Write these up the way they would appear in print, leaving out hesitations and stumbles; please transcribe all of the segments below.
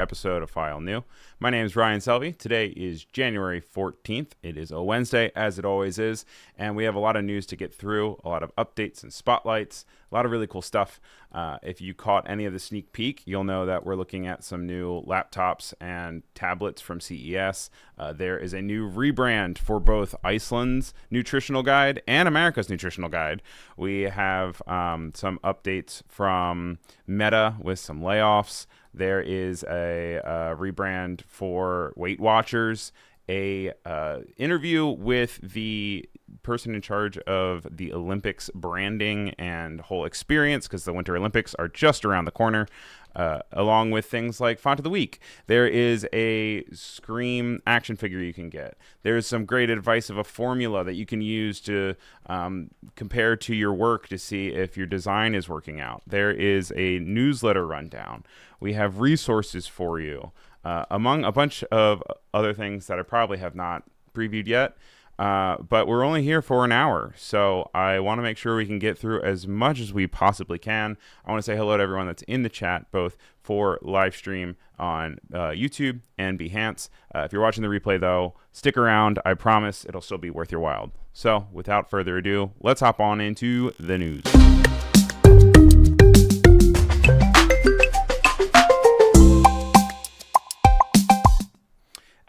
episode of File New. My name is Ryan Selvey. Today is January 14th. It is a Wednesday, as it always is, and we have a lot of news to get through, a lot of updates and spotlights, a lot of really cool stuff. If you caught any of the sneak peek, you'll know that we're looking at some new laptops and tablets from CES. There is a new rebrand for both Iceland's nutritional guide and America's nutritional guide. We have some updates from Meta with some layoffs. There is a rebrand for Weight Watchers, a interview with the person in charge of the Olympics branding and whole experience, because the Winter Olympics are just around the corner, along with things like Font of the Week. There is a Scream action figure you can get. There's some great advice of a formula that you can use to compare to your work to see if your design is working out. There is a newsletter rundown. We have resources for you, among a bunch of other things that I probably have not previewed yet. But we're only here for an hour, so I want to make sure we can get through as much as we possibly can. I want to say hello to everyone that's in the chat, both for live stream on YouTube and Behance. If you're watching the replay, though, stick around. I promise it'll still be worth your while. So without further ado, let's hop on into the news.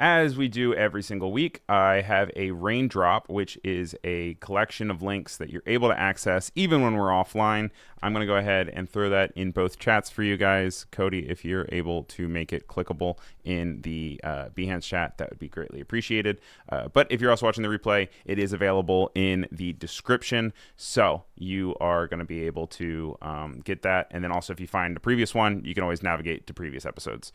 As we do every single week, I have a raindrop, which is a collection of links that you're able to access even when we're offline. I'm going to go ahead and throw that in both chats for you guys. Cody, if you're able to make it clickable in the Behance chat, that would be greatly appreciated. But if you're also watching the replay, it is available in the description. So you are going to be able to get that. And then also if you find the previous one, you can always navigate to previous episodes.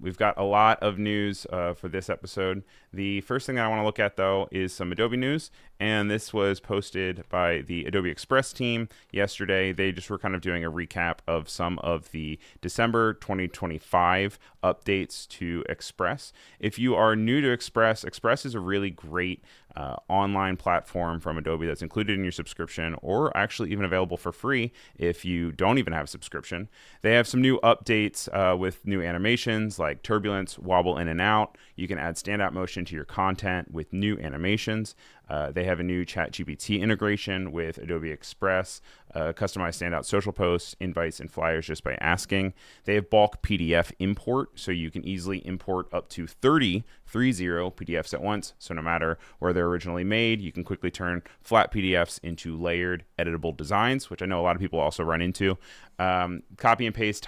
We've got a lot of news for this episode. The first thing that I want to look at, though, is some Adobe news, and this was posted by the Adobe Express team yesterday. They just were kind of doing a recap of some of the December 2025 updates to Express. If you are new to Express, Express is a really great online platform from Adobe that's included in your subscription, or actually even available for free if you don't even have a subscription. They have some new updates with new animations like turbulence, wobble in and out. You can add standout motion to your content with new animations. They have a new ChatGPT integration with Adobe Express, customized standout social posts, invites, and flyers just by asking. They have bulk PDF import, so you can easily import up to 30 PDFs at once. So no matter where they're originally made, you can quickly turn flat PDFs into layered, editable designs, which I know a lot of people also run into. Copy and paste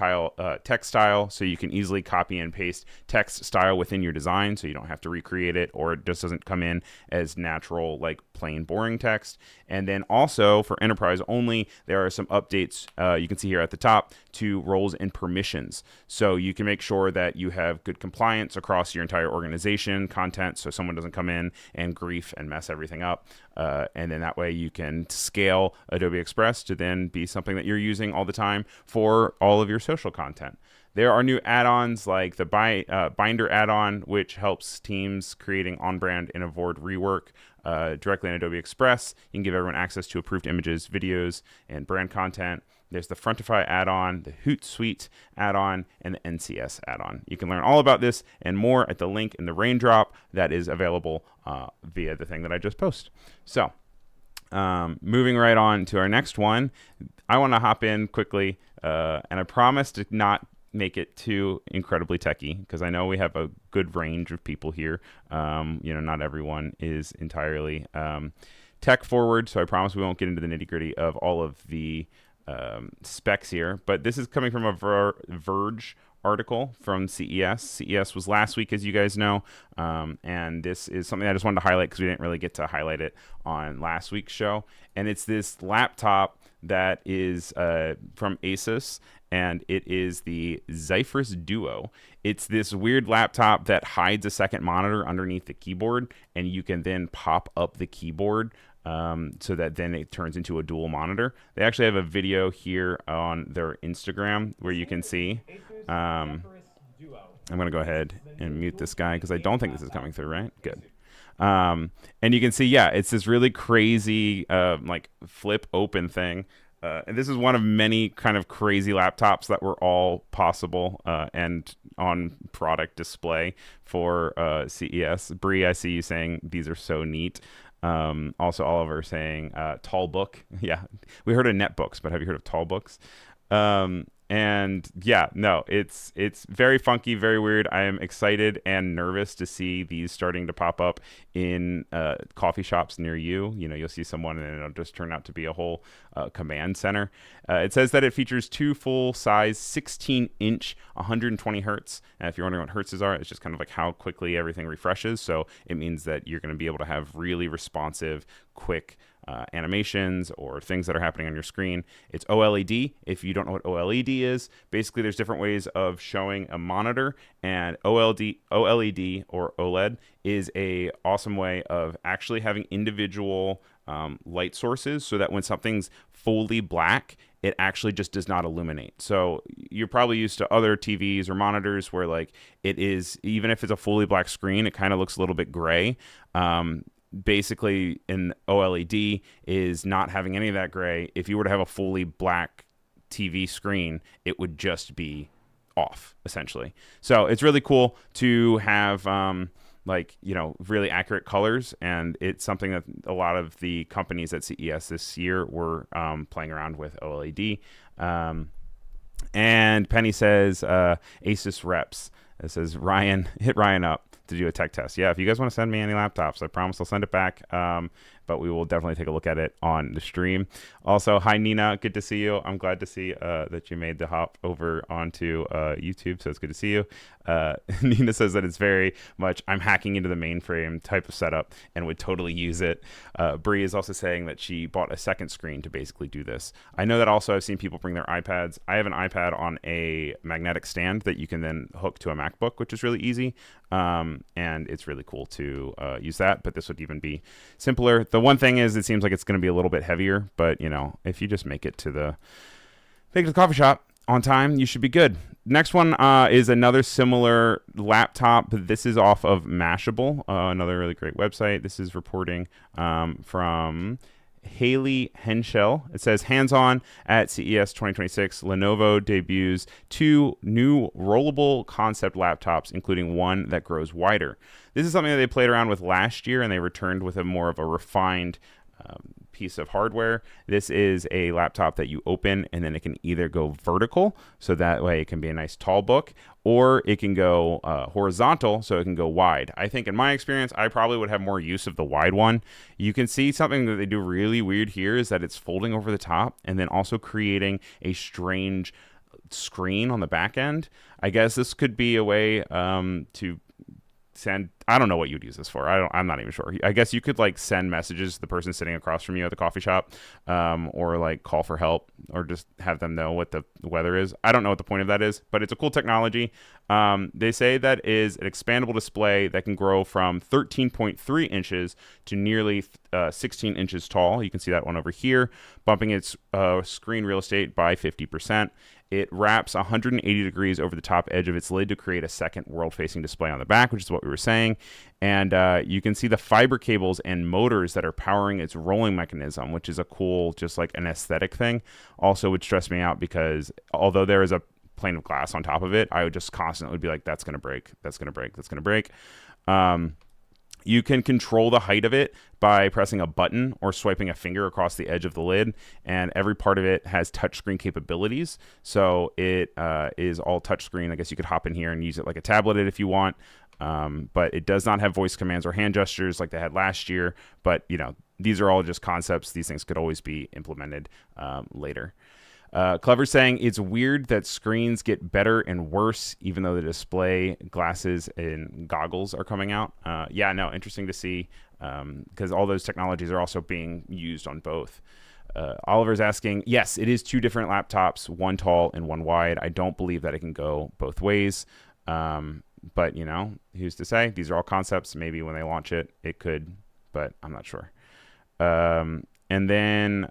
text style, so you can easily copy and paste text style within your design, so you don't have to recreate it, or it just doesn't come in as natural, like plain boring text. And then also for enterprise only, there are some updates you can see here at the top to roles and permissions. So you can make sure that you have good compliance across your entire organization content, so someone doesn't come in and grief and mess everything up. And then that way you can scale Adobe Express to then be something that you're using all the time for all of your social content. There are new add-ons like the Binder add-on, which helps teams creating on-brand and avoid rework directly in Adobe Express. You can give everyone access to approved images, videos, and brand content. There's the Frontify add-on, the Hootsuite add-on, and the NCS add-on. You can learn all about this and more at the link in the raindrop that is available via the thing that I just posted. So moving right on to our next one, I want to hop in quickly, and I promise to not make it too incredibly techy, because I know we have a good range of people here. Not everyone is entirely tech forward, so I promise we won't get into the nitty gritty of all of the specs here. But this is coming from a Verge article from CES. CES was last week, as you guys know, and this is something I just wanted to highlight because we didn't really get to highlight it on last week's show. And it's this laptop that is from Asus, and it is the Zephyrus Duo. It's this weird laptop that hides a second monitor underneath the keyboard, and you can then pop up the keyboard so that then it turns into a dual monitor. They actually have a video here on their Instagram where you can see. I'm going to go ahead and mute this guy because I don't think this is coming through, right? Good. And you can see, yeah, it's this really crazy like flip open thing. And this is one of many kind of crazy laptops that were all possible and on product display for CES. Bree, I see you saying these are so neat. Also, Oliver saying tall book. Yeah, we heard of netbooks, but have you heard of tall books? And yeah, no, it's very funky, very weird. I am excited and nervous to see these starting to pop up in coffee shops near you. You know, you'll see someone and it'll just turn out to be a whole command center. It says that it features two full-size 16-inch 120 hertz. And if you're wondering what hertzes are, it's just kind of like how quickly everything refreshes. So it means that you're going to be able to have really responsive, quick animations or things that are happening on your screen. It's OLED. If you don't know what OLED is, basically there's different ways of showing a monitor, and OLED or OLED is a awesome way of actually having individual light sources, so that when something's fully black, it actually just does not illuminate. So you're probably used to other TVs or monitors where like it is, even if it's a fully black screen, it kind of looks a little bit gray. Basically in OLED is not having any of that gray. If you were to have a fully black TV screen, it would just be off essentially. So it's really cool to have like, you know, really accurate colors, and it's something that a lot of the companies at CES this year were playing around with OLED. And Penny says Asus reps. It says Ryan, hit Ryan up to do a tech test. Yeah, if you guys want to send me any laptops, I promise I'll send it back. But we will definitely take a look at it on the stream. Also, hi Nina, good to see you. I'm glad to see that you made the hop over onto YouTube, so it's good to see you. Nina says that it's very much I'm hacking into the mainframe type of setup and would totally use it. Bree is also saying that she bought a second screen to basically do this. I know that also I've seen people bring their iPads. I have an iPad on a magnetic stand that you can then hook to a MacBook, which is really easy. And it's really cool to use that, but this would even be simpler. The one thing is it seems like it's going to be a little bit heavier, but you know, if you just make it to the coffee shop on time, you should be good. Next one is another similar laptop. This is off of Mashable, another really great website. This is reporting from Haley Henschel. It says, hands-on at CES 2026, Lenovo debuts 2 new rollable concept laptops, including one that grows wider. This is something that they played around with last year, and they returned with a more of a refined piece of hardware. This is a laptop that you open and then it can either go vertical, so that way it can be a nice tall book, or it can go horizontal, so it can go wide. I think in my experience, I probably would have more use of the wide one. You can see something that they do really weird here is that it's folding over the top and then also creating a strange screen on the back end. I guess this could be a way to send, I don't know what you'd use this for. I'm not even sure. I guess you could like send messages to the person sitting across from you at the coffee shop, or like call for help, or just have them know what the weather is. I don't know what the point of that is, but it's a cool technology. They say that is an expandable display that can grow from 13.3 inches to nearly 16 inches tall. You can see that one over here, bumping its screen real estate by 50%. It wraps 180 degrees over the top edge of its lid to create a second world-facing display on the back, which is what we were saying. And you can see the fiber cables and motors that are powering its rolling mechanism, which is a cool, just like an aesthetic thing. Also would stress me out because although there is a plane of glass on top of it, I would just constantly be like, that's going to break, that's going to break, that's going to break. You can control the height of it by pressing a button or swiping a finger across the edge of the lid, and every part of it has touchscreen capabilities. So it is all touchscreen. I guess you could hop in here and use it like a tablet if you want, but it does not have voice commands or hand gestures like they had last year. But, you know, these are all just concepts. These things could always be implemented later. Clever saying it's weird that screens get better and worse even though the display glasses and goggles are coming out. Yeah, no, interesting to see, because all those technologies are also being used on both. Oliver's asking, yes, it is 2 different laptops, one tall and one wide. I don't believe that it can go both ways. But, you know, who's to say? These are all concepts. Maybe when they launch it, it could, but I'm not sure. And then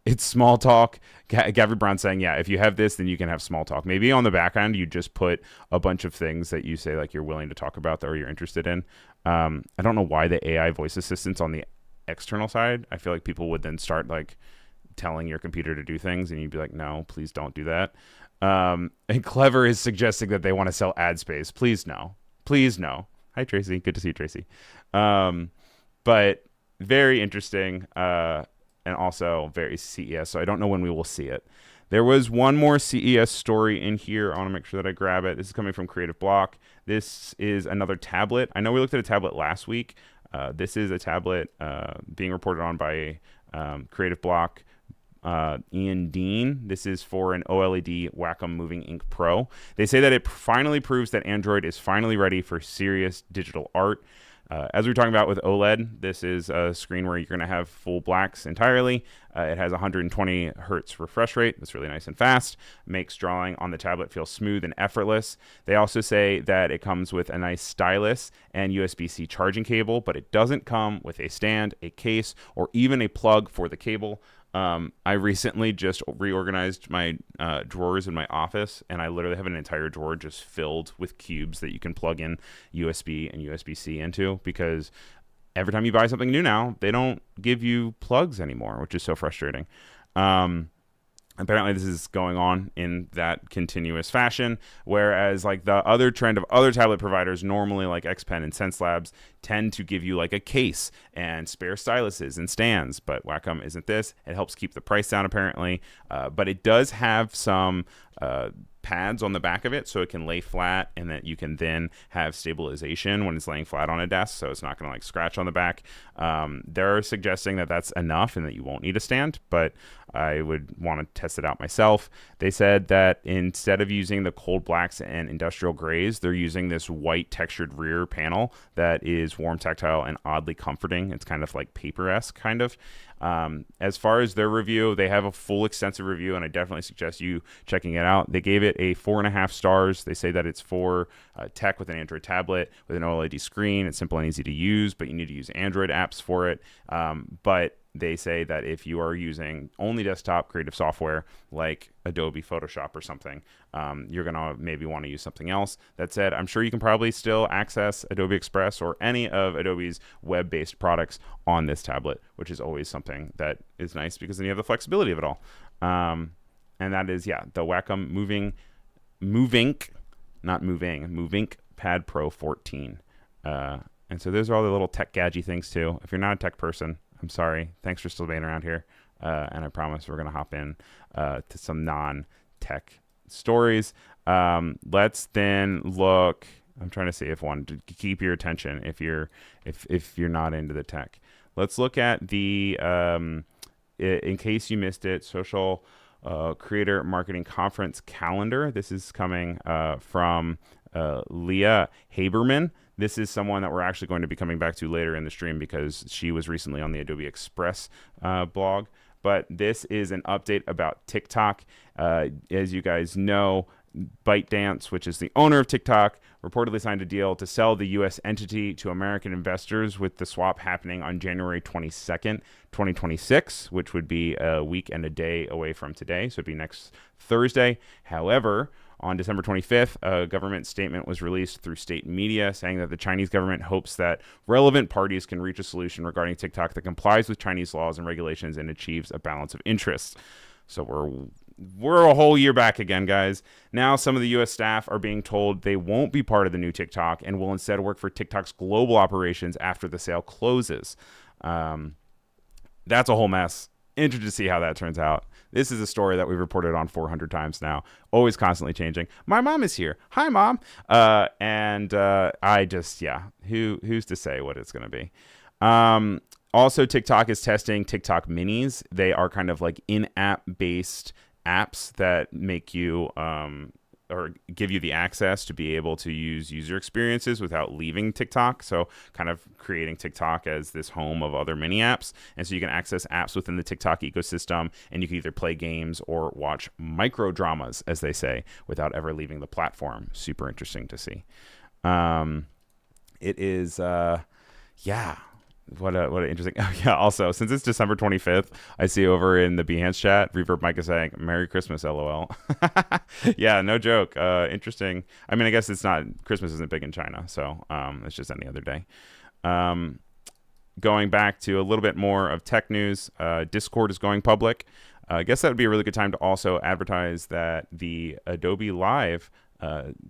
it's small talk. Gavin Brown saying, yeah, if you have this, then you can have small talk. Maybe on the back end, you just put a bunch of things that you say like you're willing to talk about or you're interested in. I don't know why the AI voice assistants on the external side. I feel like people would then start like telling your computer to do things, and you'd be like, no, please don't do that. And Clever is suggesting that they want to sell ad space. Please no. Please no. Hi, Tracy. Good to see you, Tracy. But very interesting, and also very CES, so I don't know when we will see it. There was one more CES story in here. I want to make sure that I grab it. This is coming from Creative Block. This is another tablet. I know we looked at a tablet last week. This is a tablet being reported on by Creative Block, Ian Dean. This is for an OLED Wacom Moving Ink Pro. They say that it finally proves that Android is finally ready for serious digital art. As we were talking about with OLED, this is a screen where you're going to have full blacks entirely. It has 120 hertz refresh rate. That's really nice and fast. Makes drawing on the tablet feel smooth and effortless. They also say that it comes with a nice stylus and USB-C charging cable, but it doesn't come with a stand, a case, or even a plug for the cable. I recently just reorganized my drawers in my office, and I literally have an entire drawer just filled with cubes that you can plug in USB and USB-C into, because every time you buy something new now, they don't give you plugs anymore, which is so frustrating. Apparently this is going on in that continuous fashion, whereas like the other trend of other tablet providers, normally like XPen and SenseLabs, tend to give you like a case and spare styluses and stands, but Wacom isn't this. It helps keep the price down apparently, but it does have some pads on the back of it so it can lay flat, and that you can then have stabilization when it's laying flat on a desk, so it's not going to like scratch on the back. They're suggesting that that's enough and that you won't need a stand, but I would want to test it out myself. They said that instead of using the cold blacks and industrial grays, they're using this white textured rear panel that is warm, tactile, and oddly comforting. It's kind of like paper-esque kind of. As far as their review, they have a full extensive review, and I definitely suggest you checking it out. They gave it a 4.5 stars. They say that it's for tech with an Android tablet with an OLED screen. It's simple and easy to use, but you need to use Android apps for it. But they say that if you are using only desktop creative software like Adobe Photoshop or something, you're going to maybe want to use something else. That said, I'm sure you can probably still access Adobe Express or any of Adobe's web-based products on this tablet, which is always something that is nice because then you have the flexibility of it all. And that is, yeah, the Wacom Movink Pad Pro 14. And so those are all the little tech gadget things too. If you're not a tech person, I'm sorry. Thanks for still being around here. And I promise we're going to hop in to some non-tech stories. Let's then look. I'm trying to see if one to keep your attention if you're not into the tech. Let's look at the in case you missed it, social creator marketing conference calendar. This is coming from Leah Haberman. This is someone that we're actually going to be coming back to later in the stream because she was recently on the Adobe Express blog. But this is an update about TikTok. As you guys know, ByteDance, which is the owner of TikTok, reportedly signed a deal to sell the U.S. entity to American investors, with the swap happening on January 22nd, 2026, which would be a week and a day away from today. So it'd be next Thursday. However, on December 25th, a government statement was released through state media saying that the Chinese government hopes that relevant parties can reach a solution regarding TikTok that complies with Chinese laws and regulations and achieves a balance of interests. So we're a whole year back again, guys. Now some of the U.S. staff are being told they won't be part of the new TikTok and will instead work for TikTok's global operations after the sale closes. That's a whole mess. Interested to see how that turns out. This is a story that we've reported on 400 times now, always constantly changing. My mom is here. Hi, Mom. I just, yeah, who's to say what it's going to be? Also, TikTok is testing TikTok minis. They are kind of like in-app based apps that make you or give you the access to be able to use user experiences without leaving TikTok. So kind of creating TikTok as this home of other mini apps. And so you can access apps within the TikTok ecosystem, and you can either play games or watch micro dramas, as they say, without ever leaving the platform. Super interesting to see. It is, yeah. What an interesting. Oh, yeah. Also, since it's December 25th, I see over in the Behance chat, Reverb Mike is saying "Merry Christmas, LOL." Yeah, no joke. Interesting. I mean, I guess it's not Christmas isn't big in China, so it's just any other day. going back to a little bit more of tech news, Discord is going public. I guess that would be a really good time to also advertise that the Adobe Live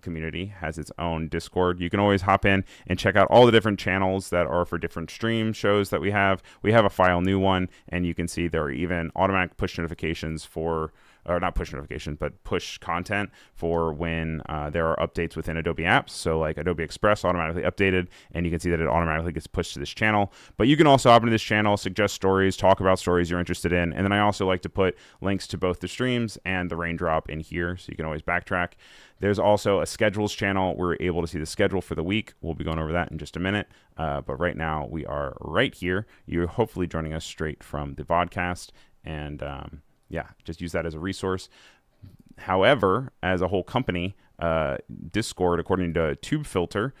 community has its own Discord. You can always hop in and check out all the different channels that are for different stream shows that we have. We have a file new one, and you can see there are even automatic push notifications for, or not push notifications, but push content for when there are updates within Adobe apps. So like Adobe Express automatically updated, and you can see that it automatically gets pushed to this channel. But you can also hop into this channel, suggest stories, talk about stories you're interested in. And then I also like to put links to both the streams and the raindrop in here, so you can always backtrack. There's also a schedules channel where we're able to see the schedule for the week. We'll be going over that in just a minute. But right now we are right here. You're hopefully joining us straight from the vodcast. And yeah, just use that as a resource. However, as a whole company, Discord, according to TubeFilter,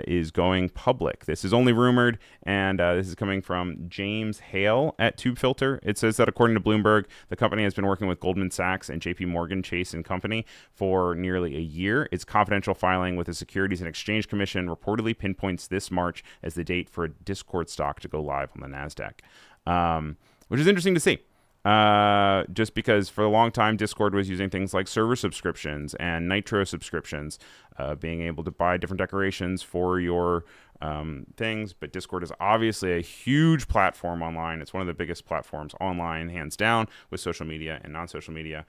is going public. This is only rumored, and this is coming from James Hale at TubeFilter. It says that according to Bloomberg, the company has been working with Goldman Sachs and JP Morgan Chase and Company for nearly a year. Its confidential filing with the Securities and Exchange Commission reportedly pinpoints this March as the date for a Discord stock to go live on the NASDAQ, which is interesting to see. Just because for a long time, Discord was using things like server subscriptions and Nitro subscriptions, being able to buy different decorations for your things. But Discord is obviously a huge platform online. It's one of the biggest platforms online, hands down, with social media and non-social media,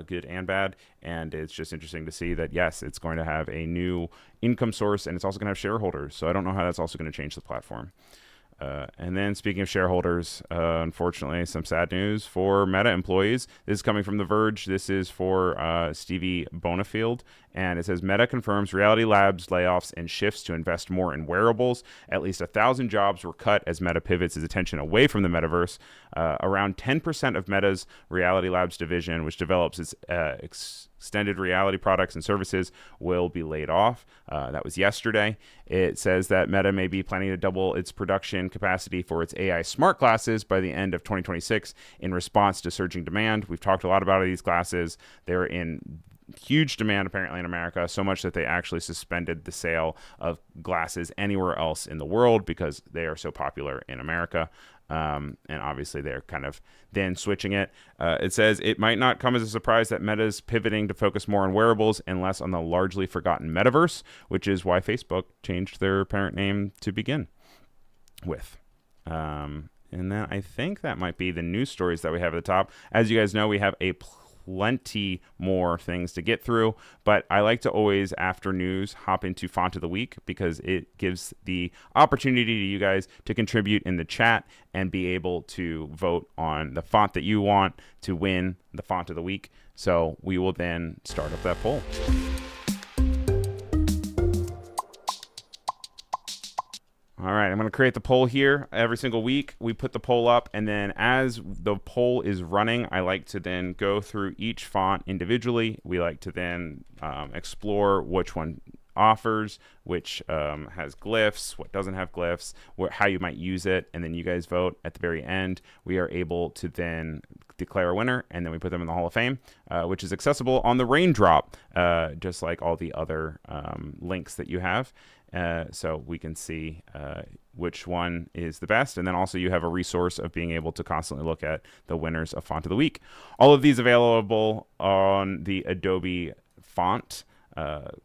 good and bad. And it's just interesting to see that, yes, it's going to have a new income source, and it's also going to have shareholders. So I don't know how that's also going to change the platform. And then speaking of shareholders, unfortunately, some sad news for Meta employees. This is coming from The Verge. This is for Stevie Bonifield. And it says, Meta confirms Reality Labs layoffs and shifts to invest more in wearables. At least 1,000 jobs were cut as Meta pivots its attention away from the metaverse. Around 10% of Meta's Reality Labs division, which develops its extended reality products and services, will be laid off. That was yesterday. It says that Meta may be planning to double its production capacity for its AI smart glasses by the end of 2026 in response to surging demand. We've talked a lot about these glasses. They're in huge demand apparently in America, so much that they actually suspended the sale of glasses anywhere else in the world because they are so popular in America. And obviously they're kind of then switching it. It says it might not come as a surprise that Meta's pivoting to focus more on wearables and less on the largely forgotten metaverse, which is why Facebook changed their parent name to begin with. And then I think that might be the news stories that we have at the top. As you guys know, we have a plenty more things to get through, but I like to always, after news, hop into Font of the Week because it gives the opportunity to you guys to contribute in the chat and be able to vote on the font that you want to win the Font of the Week. So we will then start up that poll. All right, I'm going to create the poll here every single week. We put the poll up, and then as the poll is running, I like to then go through each font individually. We like to then explore which one offers, which has glyphs, what doesn't have glyphs, how you might use it, and then you guys vote. At the very end, we are able to then declare a winner, and then we put them in the Hall of Fame, which is accessible on the Raindrop, just like all the other links that you have. So we can see which one is the best. And then also you have a resource of being able to constantly look at the winners of Font of the Week. All of these available on the Adobe Font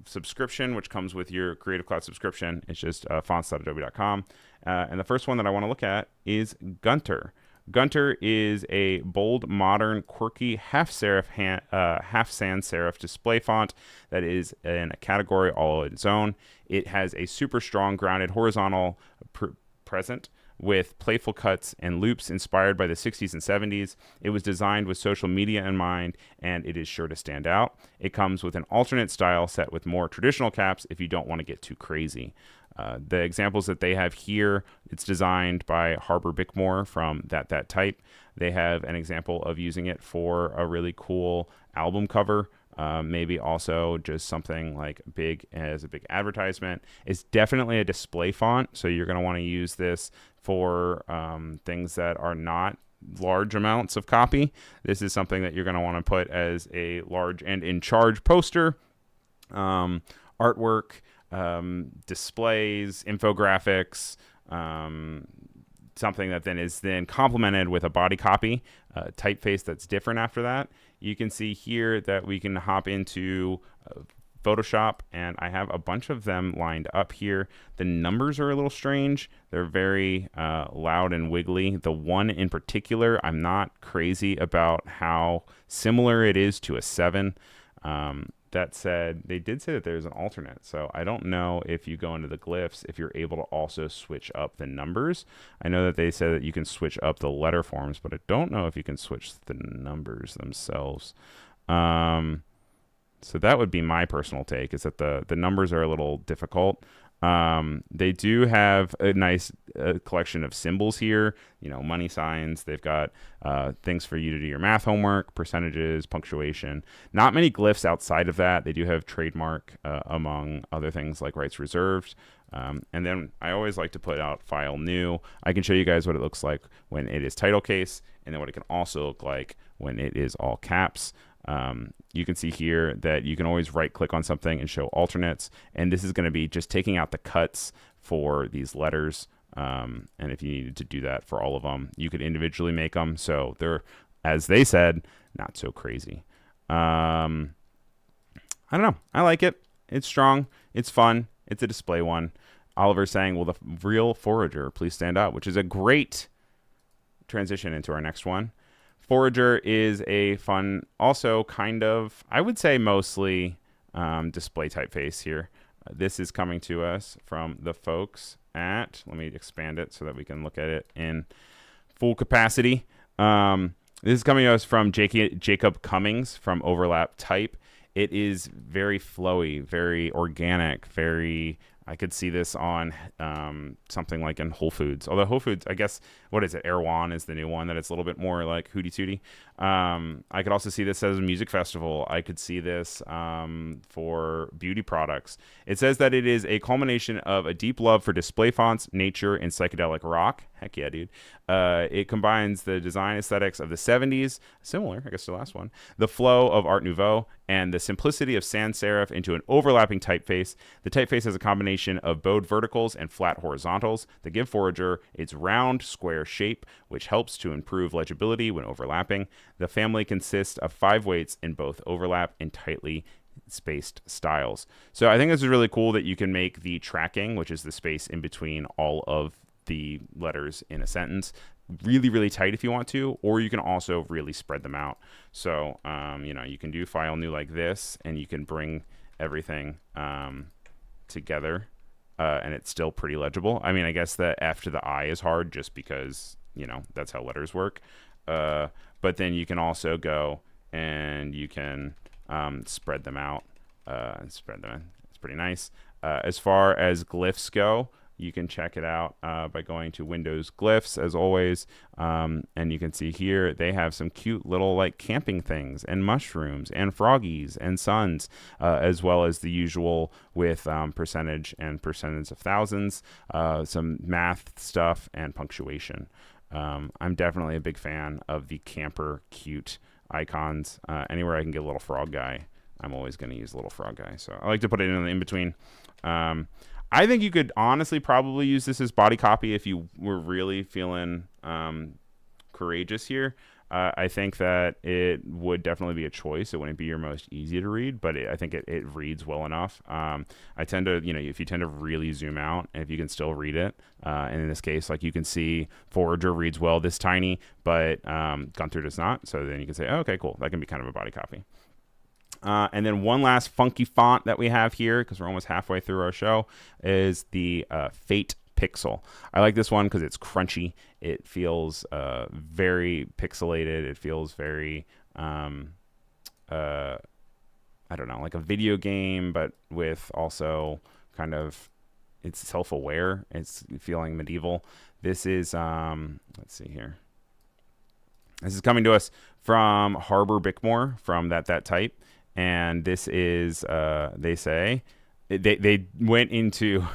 subscription, which comes with your Creative Cloud subscription. It's just fonts.adobe.com. And the first one that I want to look at is Gunter. Gunter is a bold, modern, quirky half sans serif display font that is in a category all its own. It has a super strong, grounded, horizontal present with playful cuts and loops inspired by the 60s and 70s. It was designed with social media in mind, and it is sure to stand out. It comes with an alternate style set with more traditional caps if you don't want to get too crazy. The examples that they have here, it's designed by Harbor Bickmore from That Type. They have an example of using it for a really cool album cover. Maybe also just something like big as a big advertisement. It's definitely a display font, so you're going to want to use this for things that are not large amounts of copy. This is something that you're going to want to put as a large and in charge poster, artwork, displays, infographics, something that then is then complemented with a body copy typeface that's different after that. You can see here that we can hop into Photoshop, and I have a bunch of them lined up here. The numbers are a little strange. They're very loud and wiggly. The one in particular, I'm not crazy about how similar it is to a 7. That said, they did say that there's an alternate, so I don't know if you go into the glyphs if you're able to also switch up the numbers. I know that they said that you can switch up the letter forms, but I don't know if you can switch the numbers themselves. So that would be my personal take, is that the numbers are a little difficult. They do have a nice collection of symbols here, money signs. They've got things for you to do your math homework, percentages, punctuation. Not many glyphs outside of that. They do have trademark, among other things like rights reserved. And then I always like to put out file new. I can show you guys what it looks like when it is title case, and then what it can also look like when it is all caps. You can see here that you can always right click on something and show alternates, and this is going to be just taking out the cuts for these letters, and if you needed to do that for all of them, you could individually make them, so they're, as they said, not so crazy. I don't know, I like it. It's strong, it's fun, it's a display one. Oliver's saying, will the real forager please stand up, which is a great transition into our next one. Forager is a fun, also kind of, I would say mostly display typeface here. This is coming to us from the folks at, let me expand it so that we can look at it in full capacity. This is coming to us from Jacob Cummings from Overlap Type. It is very flowy, very organic, very, I could see this on something like in Whole Foods. Although Whole Foods, I guess, what is it? Erewhon is the new one that it's a little bit more like hooty tooty. I could also see this as a music festival. I could see this for beauty products. It says that it is a culmination of a deep love for display fonts, nature, and psychedelic rock. Heck yeah, dude. It combines the design aesthetics of the 70s, similar, I guess, to the last one, the flow of Art Nouveau, and the simplicity of sans serif into an overlapping typeface. The typeface has a combination of bowed verticals and flat horizontals that give Forager its round, square shape, which helps to improve legibility when overlapping. The family consists of 5 weights in both overlap and tightly spaced styles. So I think this is really cool that you can make the tracking, which is the space in between all of the letters in a sentence, really, really tight if you want to, or you can also really spread them out. So, you can do file new like this, and you can bring everything together, and it's still pretty legible. I mean, I guess the F to the I is hard just because, that's how letters work. But then you can also go and you can spread them out and spread them in. It's pretty nice. As far as glyphs go, you can check it out by going to Windows Glyphs, as always. And you can see here they have some cute little like camping things and mushrooms and froggies and suns, as well as the usual with percentage and percentage of thousands, some math stuff, and punctuation. I'm definitely a big fan of the camper cute icons. Anywhere I can get a little frog guy, I'm always going to use a little frog guy. So I like to put it in the in-between. I think you could honestly probably use this as body copy if you were really feeling courageous here. I think that it would definitely be a choice. It wouldn't be your most easy to read, but I think it reads well enough. I tend to, if you tend to really zoom out, and if you can still read it, and in this case, like you can see Forager reads well this tiny, but Gunther does not. So then you can say, oh, okay, cool. That can be kind of a body copy. And then one last funky font that we have here, because we're almost halfway through our show, is the Fate Pixel. I like this one because it's crunchy. It feels very pixelated. It feels very, I don't know, like a video game, but with also kind of, it's self-aware. It's feeling medieval. This is, let's see here. This is coming to us from Harbor Bickmore from that type. And this is, they say, they went into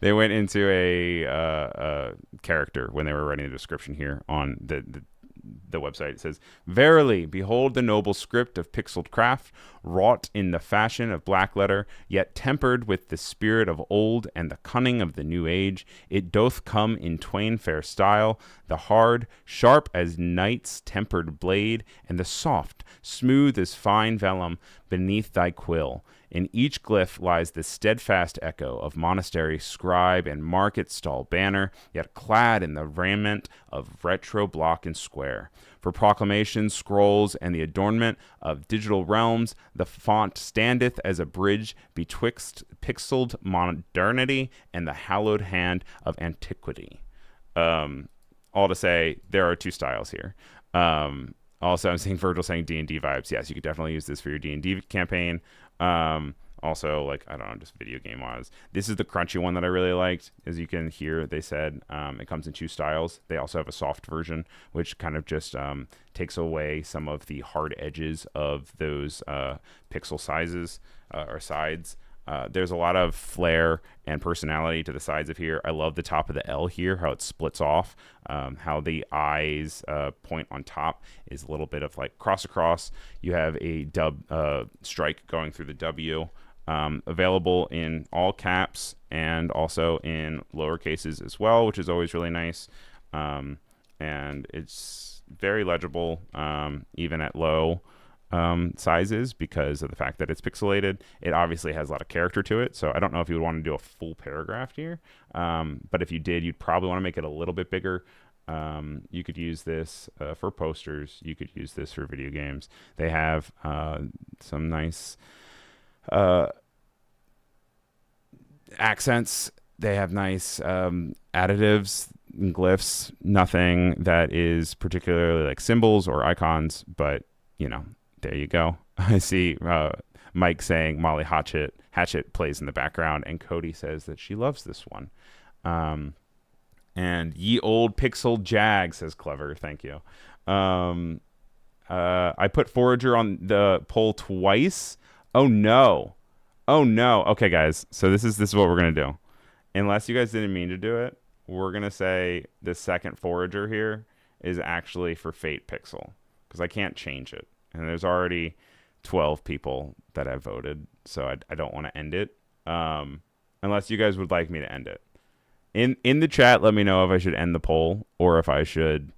they went into a character when they were writing the description here on the website. It says, "Verily, behold the noble script of pixeled craft, wrought in the fashion of black letter, yet tempered with the spirit of old and the cunning of the new age. It doth come in twain fair style, the hard, sharp as night's tempered blade, and the soft, smooth as fine vellum beneath thy quill. In each glyph lies the steadfast echo of monastery scribe and market stall banner, yet clad in the raiment of retro block and square. For proclamations, scrolls, and the adornment of digital realms, the font standeth as a bridge betwixt pixeled modernity and the hallowed hand of antiquity." All to say, there are two styles here. Also, I'm seeing Virgil saying D&D vibes. Yes, you could definitely use this for your D&D campaign. Also, like, I don't know, just video game wise. This is the crunchy one that I really liked. As you can hear, they said it comes in two styles. They also have a soft version, which kind of just takes away some of the hard edges of those pixel sizes or sides. There's a lot of flair and personality to the sides of here. I love the top of the L here, how it splits off, how the eyes point on top is a little bit of like cross across. You have a strike going through the W, available in all caps and also in lower cases as well, which is always really nice. And it's very legible, even at low sizes, because of the fact that it's pixelated. It obviously has a lot of character to it, so I don't know if you would want to do a full paragraph here, but if you did, you'd probably want to make it a little bit bigger. You could use this for posters. You could use this for video games. They have some nice accents. They have nice additives and glyphs. Nothing that is particularly like symbols or icons, but you know, there you go. I see Mike saying Molly Hatchet plays in the background, and Cody says that she loves this one. And ye old pixel jag, says Clever. Thank you. I put Forager on the poll twice. Oh no. Okay, guys. So this is what we're gonna do. Unless you guys didn't mean to do it, we're gonna say the second Forager here is actually for Fate Pixel, because I can't change it. And there's already 12 people that have voted, so I don't want to end it, unless you guys would like me to end it. In the chat, let me know if I should end the poll or if I should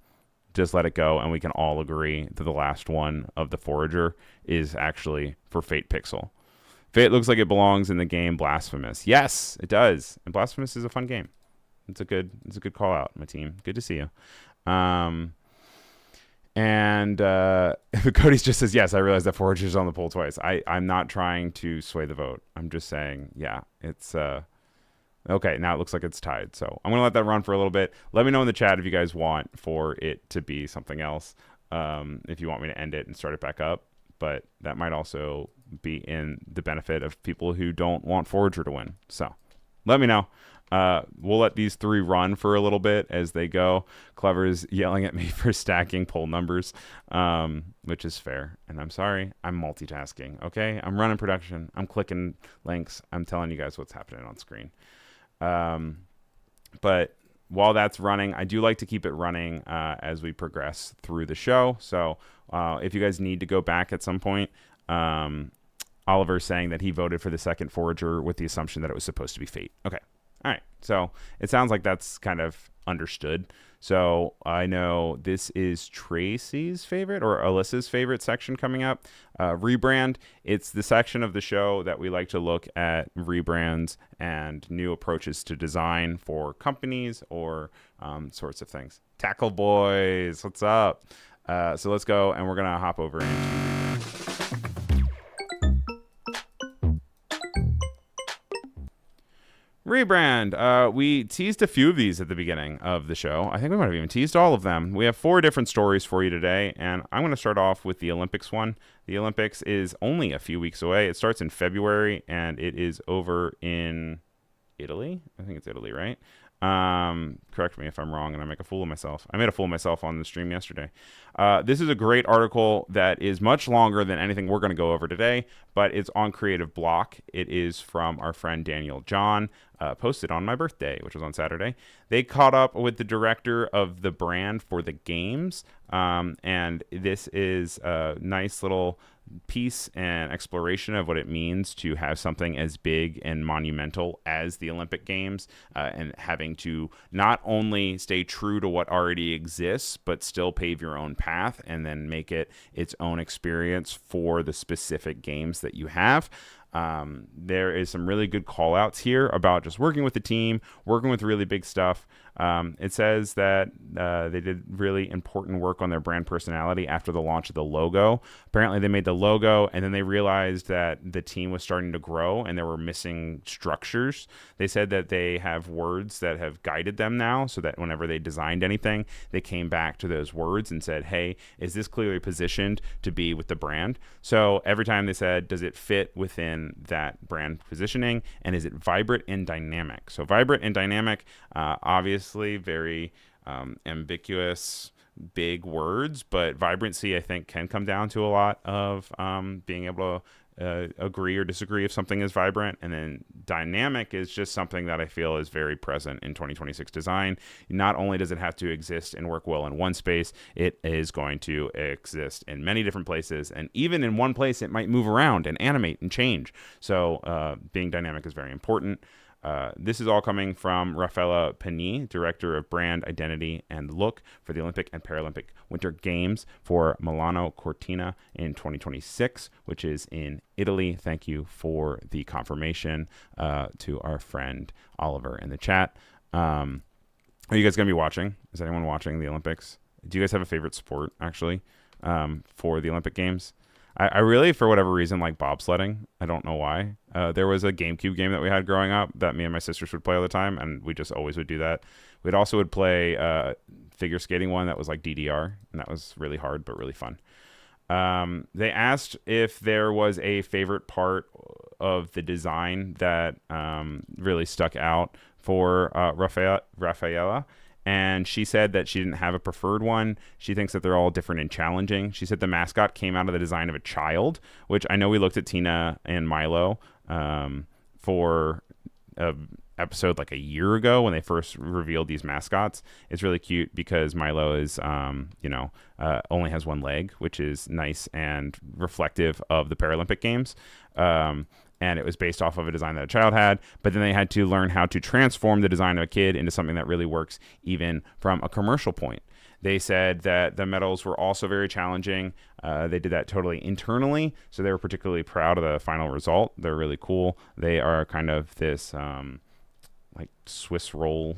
just let it go and we can all agree that the last one of the Forager is actually for Fate Pixel. Fate looks like it belongs in the game Blasphemous. Yes, it does. And Blasphemous is a fun game. It's a good call out, my team. Good to see you. And Cody just says, yes, I realize that Forager's on the poll twice. I'm not trying to sway the vote. I'm just saying, yeah, it's okay. Now it looks like it's tied. So I'm going to let that run for a little bit. Let me know in the chat if you guys want for it to be something else. If you want me to end it and start it back up. But that might also be in the benefit of people who don't want Forager to win. So let me know. We'll let these three run for a little bit as they go. Clever's yelling at me for stacking poll numbers, which is fair. And I'm sorry. I'm multitasking, okay? I'm running production. I'm clicking links. I'm telling you guys what's happening on screen. But while that's running, I do like to keep it running as we progress through the show. So if you guys need to go back at some point, Oliver's saying that he voted for the second Forager with the assumption that it was supposed to be Fate. Okay. All right, so it sounds like that's kind of understood. So I know this is Tracy's favorite or Alyssa's favorite section coming up, Rebrand. It's the section of the show that we like to look at rebrands and new approaches to design for companies or sorts of things. Tackle Boys, what's up? So let's go, and we're going to hop over into Rebrand. Rebrand. We teased a few of these at the beginning of the show. I think we might have even teased all of them. We have 4 different stories for you today, and I'm going to start off with the Olympics one. The Olympics is only a few weeks away. It starts in February, and it is over in Italy. I think it's Italy, right? Correct me if I'm wrong and I make a fool of myself. I made a fool of myself on the stream yesterday. This is a great article that is much longer than anything we're going to go over today, but it's on Creative Block. It is from our friend Daniel John, posted on my birthday, which was on Saturday. They caught up with the director of the brand for the games, and this is a nice little piece and exploration of what it means to have something as big and monumental as the Olympic Games, and having to not only stay true to what already exists, but still pave your own path and then make it its own experience for the specific games that you have. There is some really good call outs here about just working with the team, working with really big stuff. It says that they did really important work on their brand personality after the launch of the logo. Apparently they made the logo and then they realized that the team was starting to grow and there were missing structures. They said that they have words that have guided them now, so that whenever they designed anything, they came back to those words and said, hey, is this clearly positioned to be with the brand? So every time they said, does it fit within that brand positioning, and is it vibrant and dynamic? So vibrant and dynamic, obviously very ambiguous, big words, but vibrancy I think can come down to a lot of being able to agree or disagree if something is vibrant. And then dynamic is just something that I feel is very present in 2026 design. Not only does it have to exist and work well in one space, it is going to exist in many different places, and even in one place it might move around and animate and change. So being dynamic is very important. This is all coming from Rafaela Pani, Director of Brand Identity and Look for the Olympic and Paralympic Winter Games for Milano Cortina in 2026, which is in Italy. Thank you for the confirmation to our friend Oliver in the chat. Are you guys going to be watching? Is anyone watching the Olympics? Do you guys have a favorite sport, actually, for the Olympic Games? I really, for whatever reason, like bobsledding. I don't know why. There was a GameCube game that we had growing up that me and my sisters would play all the time, and we just always would do that. We'd also would play figure skating one that was like DDR, and that was really hard but really fun. They asked if there was a favorite part of the design that really stuck out for Rafaela. And she said that she didn't have a preferred one. She thinks that they're all different and challenging. She said the mascot came out of the design of a child, which I know we looked at Tina and Milo for an episode like a year ago when they first revealed these mascots. It's really cute because Milo is, only has one leg, which is nice and reflective of the Paralympic Games. And it was based off of a design that a child had, but then they had to learn how to transform the design of a kid into something that really works even from a commercial point. They said that the medals were also very challenging. They did that totally internally, so they were particularly proud of the final result. They're really cool. They are kind of this like Swiss roll,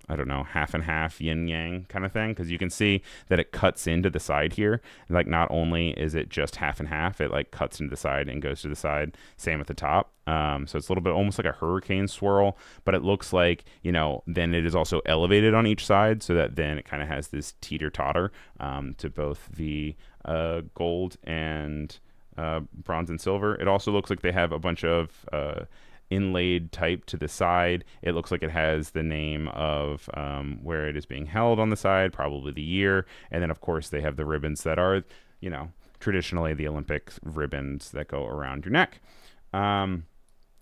I don't know, half and half, yin yang kind of thing, because you can see that it cuts into the side here. Like, not only is it just half and half, it like cuts into the side and goes to the side. Same at the top. So it's a little bit almost like a hurricane swirl, but it looks like, then it is also elevated on each side, so that then it kind of has this teeter totter to both the gold and bronze and silver. It also looks like they have a bunch of inlaid type to the side. It looks like it has the name of where it is being held on the side, probably the year, and then of course they have the ribbons that are, traditionally the Olympic ribbons that go around your neck.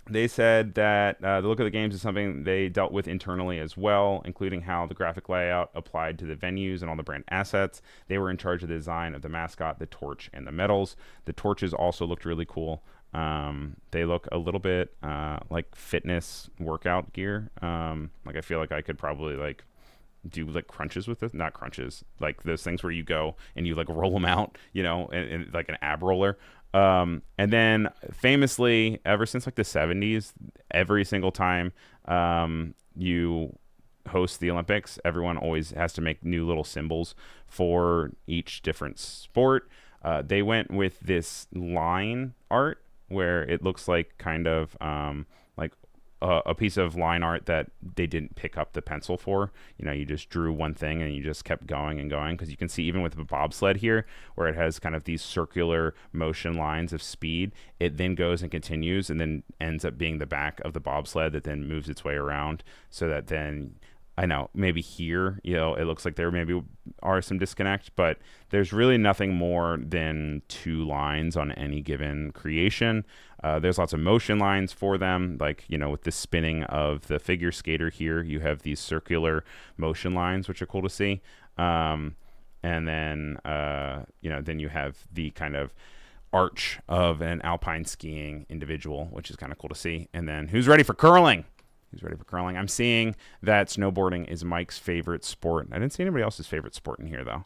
They said that the look of the games is something they dealt with internally as well, including how the graphic layout applied to the venues and all the brand assets. They were in charge of the design of the mascot, the torch, and the medals. The torches also looked really cool. They look a little bit like fitness workout gear. Like, I feel like I could probably like do like crunches with this, not crunches, like those things where you go and you like roll them out, and like an ab roller. And then famously, ever since like the 70s, every single time you host the Olympics, everyone always has to make new little symbols for each different sport. They went with this line art where it looks like kind of like a piece of line art that they didn't pick up the pencil for. You just drew one thing and you just kept going and going, because you can see even with the bobsled here, where it has kind of these circular motion lines of speed, it then goes and continues and then ends up being the back of the bobsled that then moves its way around, so that then, I know maybe here, it looks like there maybe are some disconnect, but there's really nothing more than 2 lines on any given creation. There's lots of motion lines for them, like, with the spinning of the figure skater here, you have these circular motion lines, which are cool to see. And then, then you have the kind of arch of an alpine skiing individual, which is kind of cool to see. And then who's ready for curling? Who's ready for curling? I'm seeing that snowboarding is Mike's favorite sport. I didn't see anybody else's favorite sport in here, though.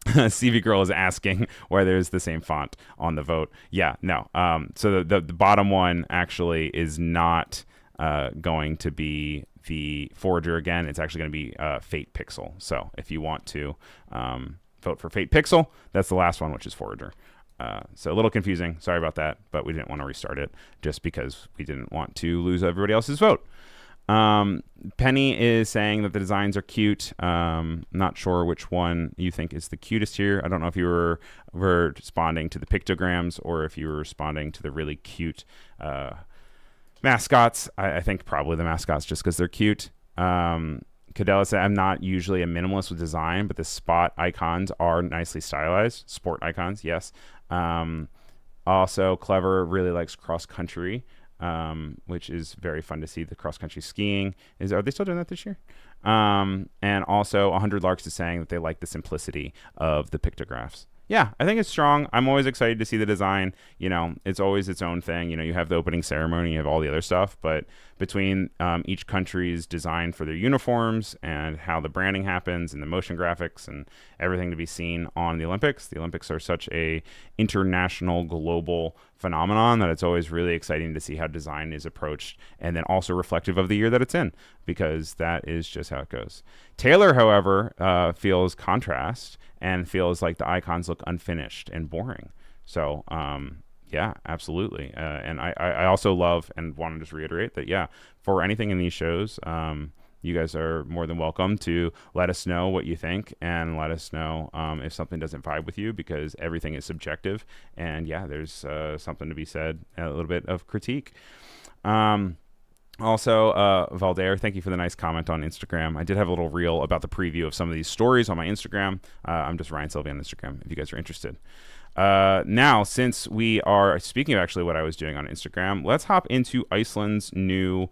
CV Girl is asking why there's the same font on the vote. Yeah, no. So the bottom one actually is not going to be the Forager again. It's actually going to be Fate Pixel. So if you want to vote for Fate Pixel, that's the last one, which is Forager. So a little confusing. Sorry about that, but we didn't want to restart it just because we didn't want to lose everybody else's vote. Penny is saying that the designs are cute. Not sure which one you think is the cutest here. I don't know if you were responding to the pictograms or if you were responding to the really cute mascots. I think probably the mascots, just because they're cute. Cadella said, I'm not usually a minimalist with design, but the spot icons are nicely stylized. Sport icons, yes. Also, Clever really likes cross-country, which is very fun to see. The cross-country skiing. Are they still doing that this year? And also, 100 Larks is saying that they like the simplicity of the pictographs. Yeah, I think it's strong. I'm always excited to see the design. It's always its own thing. You have the opening ceremony, you have all the other stuff, but between each country's design for their uniforms and how the branding happens and the motion graphics and everything to be seen on the Olympics are such a international, global phenomenon that it's always really exciting to see how design is approached, and then also reflective of the year that it's in, because that is just how it goes. Taylor, however, feels contrast and feels like the icons look unfinished and boring. So, yeah, absolutely. And I also love and want to just reiterate that, yeah, for anything in these shows, you guys are more than welcome to let us know what you think and let us know if something doesn't vibe with you, because everything is subjective. And yeah, there's something to be said, a little bit of critique. Also, Valdair, thank you for the nice comment on Instagram. I did have a little reel about the preview of some of these stories on my Instagram. I'm just Ryan Sylvie on Instagram if you guys are interested. Now, since we are speaking of actually what I was doing on Instagram, let's hop into Iceland's new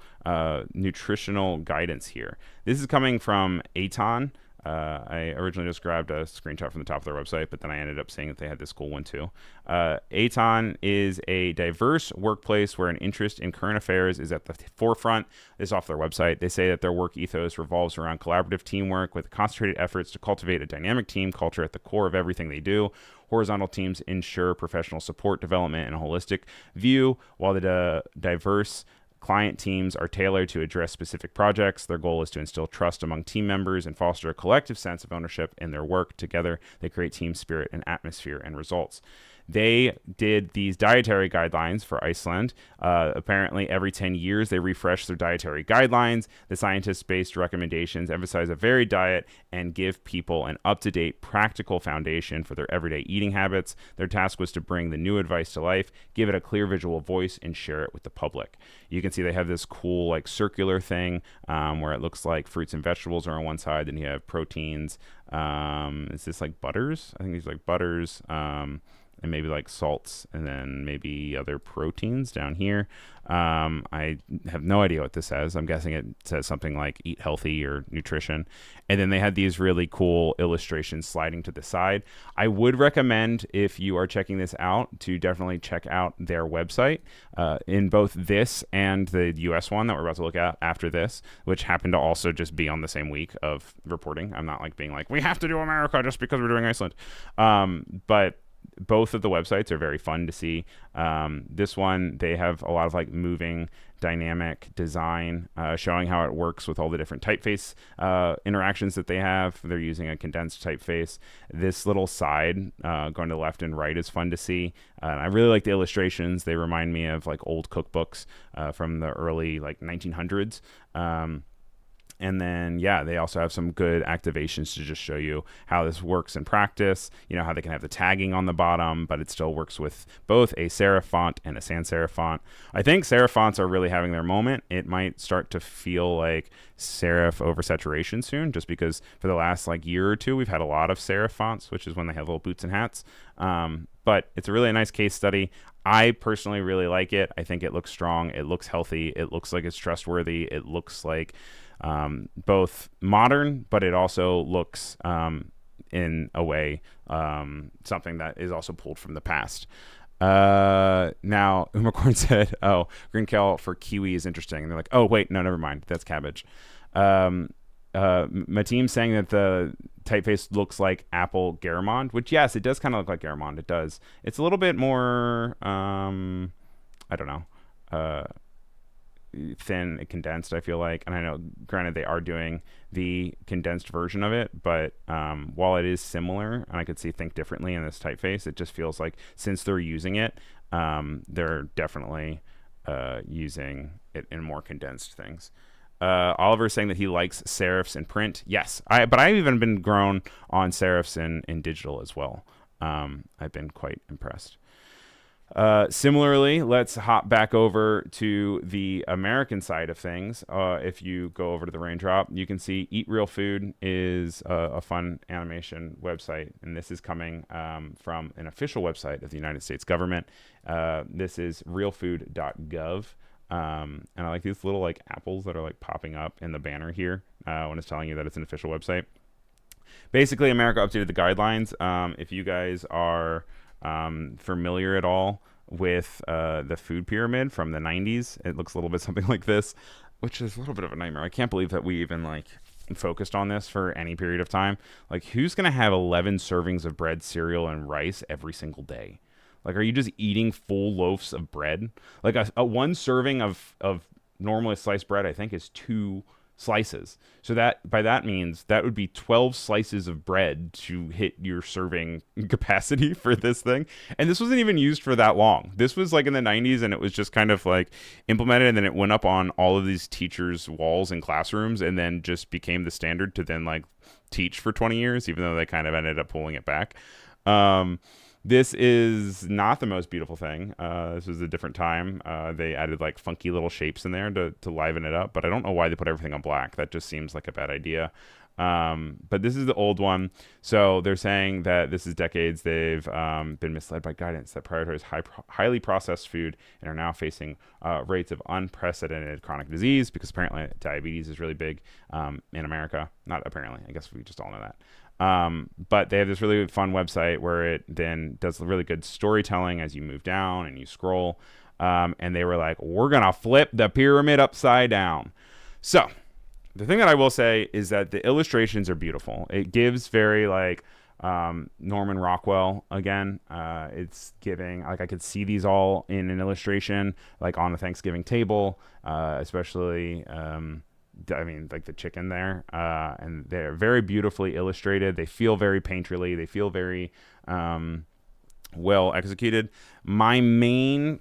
nutritional guidance here. This is coming from Aton. I originally just grabbed a screenshot from the top of their website, but then I ended up seeing that they had this cool one too. Aton is a diverse workplace where an interest in current affairs is at the forefront. This is off their website. They say that their work ethos revolves around collaborative teamwork with concentrated efforts to cultivate a dynamic team culture at the core of everything they do. Horizontal teams ensure professional support, development, and a holistic view, while the diverse client teams are tailored to address specific projects. Their goal is to instill trust among team members and foster a collective sense of ownership in their work. Together, they create team spirit and atmosphere and results. They did these dietary guidelines for Iceland. Apparently, every 10 years, they refresh their dietary guidelines. The scientist-based recommendations emphasize a varied diet and give people an up-to-date, practical foundation for their everyday eating habits. Their task was to bring the new advice to life, give it a clear visual voice, and share it with the public. You can see they have this cool, like, circular thing where it looks like fruits and vegetables are on one side, then you have proteins. Is this like butters? I think these are like butters. And maybe like salts, and then maybe other proteins down here. I have no idea what this says. I'm guessing it says something like eat healthy or nutrition. And then they had these really cool illustrations sliding to the side. I would recommend, if you are checking this out, to definitely check out their website in both this and the US one that we're about to look at after this, which happened to also just be on the same week of reporting. I'm not like being like, we have to do America just because we're doing Iceland. But both of the websites are very fun to see. This one, they have a lot of like moving dynamic design, showing how it works with all the different typeface interactions that they have. They're using a condensed typeface. This little side going to the left and right is fun to see. I really like the illustrations. They remind me of like old cookbooks from the early like 1900s. And then, yeah, they also have some good activations to just show you how this works in practice, you know, how they can have the tagging on the bottom, but it still works with both a serif font and a sans serif font. I think serif fonts are really having their moment. It might start to feel like serif oversaturation soon, just because for the last like year or two, we've had a lot of serif fonts, which is when they have little boots and hats. But it's a really nice case study. I personally really like it. I think it looks strong. It looks healthy. It looks like it's trustworthy. It looks like both modern, but it also looks in a way something that is also pulled from the past. Now, Umacorn said, oh, green kale for kiwi is interesting. And they're like, oh, wait, no, never mind. That's cabbage. Mateem saying that the typeface looks like Apple Garamond, which, yes, it does kind of look like Garamond. It does. It's a little bit more, I don't know, thin and condensed, I feel like. And I know, granted, they are doing the condensed version of it, but while it is similar, and I could see think differently in this typeface, it just feels like since they're using it, they're definitely using it in more condensed things. Oliver saying that he likes serifs in print. Yes, but I've even been grown on serifs in digital as well. I've been quite impressed. Similarly, let's hop back over to the American side of things. If you go over to the Raindrop, you can see Eat Real Food is a fun animation website, and this is coming from an official website of the United States government. This is realfood.gov. And I like these little like apples that are like popping up in the banner here when it's telling you that it's an official website. Basically, America updated the guidelines. If you guys are familiar at all with the food pyramid from the 90s, it looks a little bit something like this, which is a little bit of a nightmare. I can't believe that we even like focused on this for any period of time. Like, who's gonna have 11 servings of bread, cereal, and rice every single day? Like, are you just eating full loaves of bread? Like a one serving of normally sliced bread, I think, is 2 slices. So that by that means that would be 12 slices of bread to hit your serving capacity for this thing. And this wasn't even used for that long. This was like in the 90s, and it was just kind of like implemented, and then it went up on all of these teachers' walls in classrooms, and then just became the standard to then like teach for 20 years, even though they kind of ended up pulling it back. This is not the most beautiful thing. This was a different time. They added like funky little shapes in there to liven it up, but I don't know why they put everything on black. That just seems like a bad idea. But this is the old one. So they're saying that this is decades they've been misled by guidance that prioritize highly processed food and are now facing rates of unprecedented chronic disease, because apparently diabetes is really big in America. Not apparently. I guess we just all know that. But they have this really fun website where it then does really good storytelling as you move down and you scroll. And they were like, we're going to flip the pyramid upside down. So the thing that I will say is that the illustrations are beautiful. It gives very like Norman Rockwell again. It's giving, like, I could see these all in an illustration, like on a Thanksgiving table, especially I mean, like the chicken there, and they're very beautifully illustrated. They feel very painterly. They feel very well executed. My main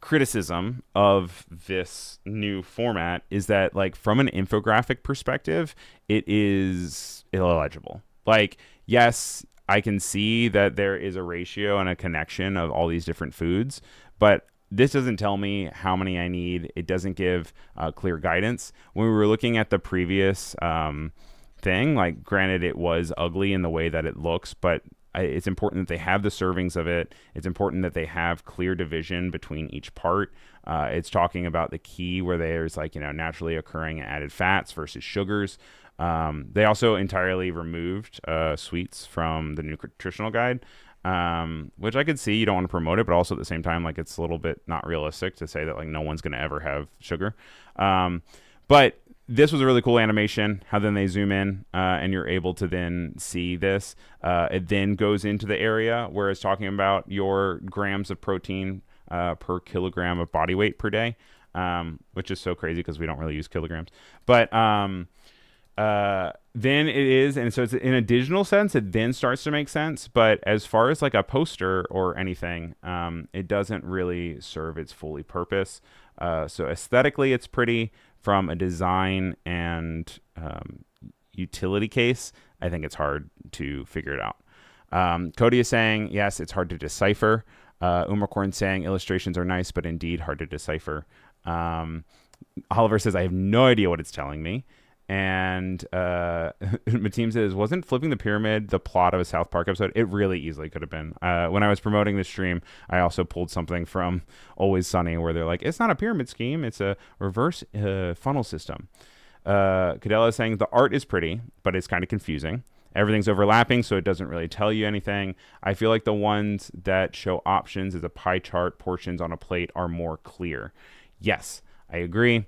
criticism of this new format is that, like, from an infographic perspective, it is illegible. Like, yes, I can see that there is a ratio and a connection of all these different foods, but this doesn't tell me how many I need. It doesn't give clear guidance. When we were looking at the previous thing, like, granted, it was ugly in the way that it looks, but it's important that they have the servings of it. It's important that they have clear division between each part. It's talking about the key where there's, like, you know, naturally occurring added fats versus sugars. They also entirely removed sweets from the nutritional guide. Which I could see you don't want to promote it, but also at the same time, like, it's a little bit not realistic to say that, like, no one's going to ever have sugar. But this was a really cool animation, how then they zoom in and you're able to then see this. It then goes into the area where it's talking about your grams of protein per kilogram of body weight per day, which is so crazy because we don't really use kilograms. But then it is, and so it's in a digital sense, it then starts to make sense. But as far as like a poster or anything, it doesn't really serve its fully purpose. So aesthetically, it's pretty. From a design and utility case, I think it's hard to figure it out. Cody is saying, yes, it's hard to decipher. Umacorn saying illustrations are nice, but indeed hard to decipher. Oliver says, I have no idea what it's telling me. And Mateem says, wasn't flipping the pyramid the plot of a South Park episode? It really easily could have been. When I was promoting the stream, I also pulled something from Always Sunny where they're like, it's not a pyramid scheme, it's a reverse funnel system. Cadella is saying the art is pretty, but it's kind of confusing. Everything's overlapping, so it doesn't really tell you anything. I feel like the ones that show options as a pie chart, portions on a plate are more clear. Yes, I agree.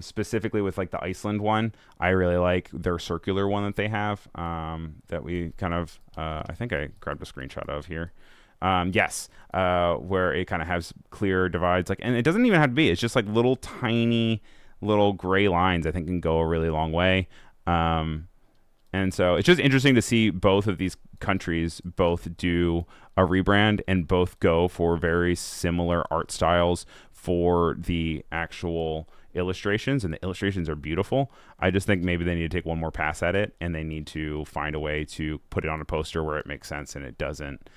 Specifically with like the Iceland one, I really like their circular one that they have, that we kind of, I think I grabbed a screenshot of here. Yes, where it kind of has clear divides, like, and it doesn't even have to be, it's just like little tiny little gray lines, I think can go a really long way. And so it's just interesting to see both of these countries both do a rebrand and both go for very similar art styles for the actual illustrations, and the illustrations are beautiful. I just think maybe they need to take one more pass at it, and they need to find a way to put it on a poster where it makes sense and it doesn't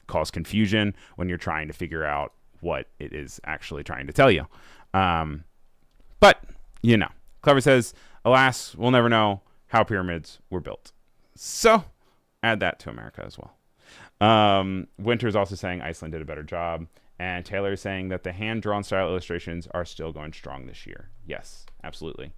cause confusion when you're trying to figure out what it is actually trying to tell you. But, you know, Clever says, alas, we'll never know how pyramids were built. So, add that to America as well. Winter's also saying Iceland did a better job. And Taylor is saying that the hand-drawn style illustrations are still going strong this year. Yes, absolutely.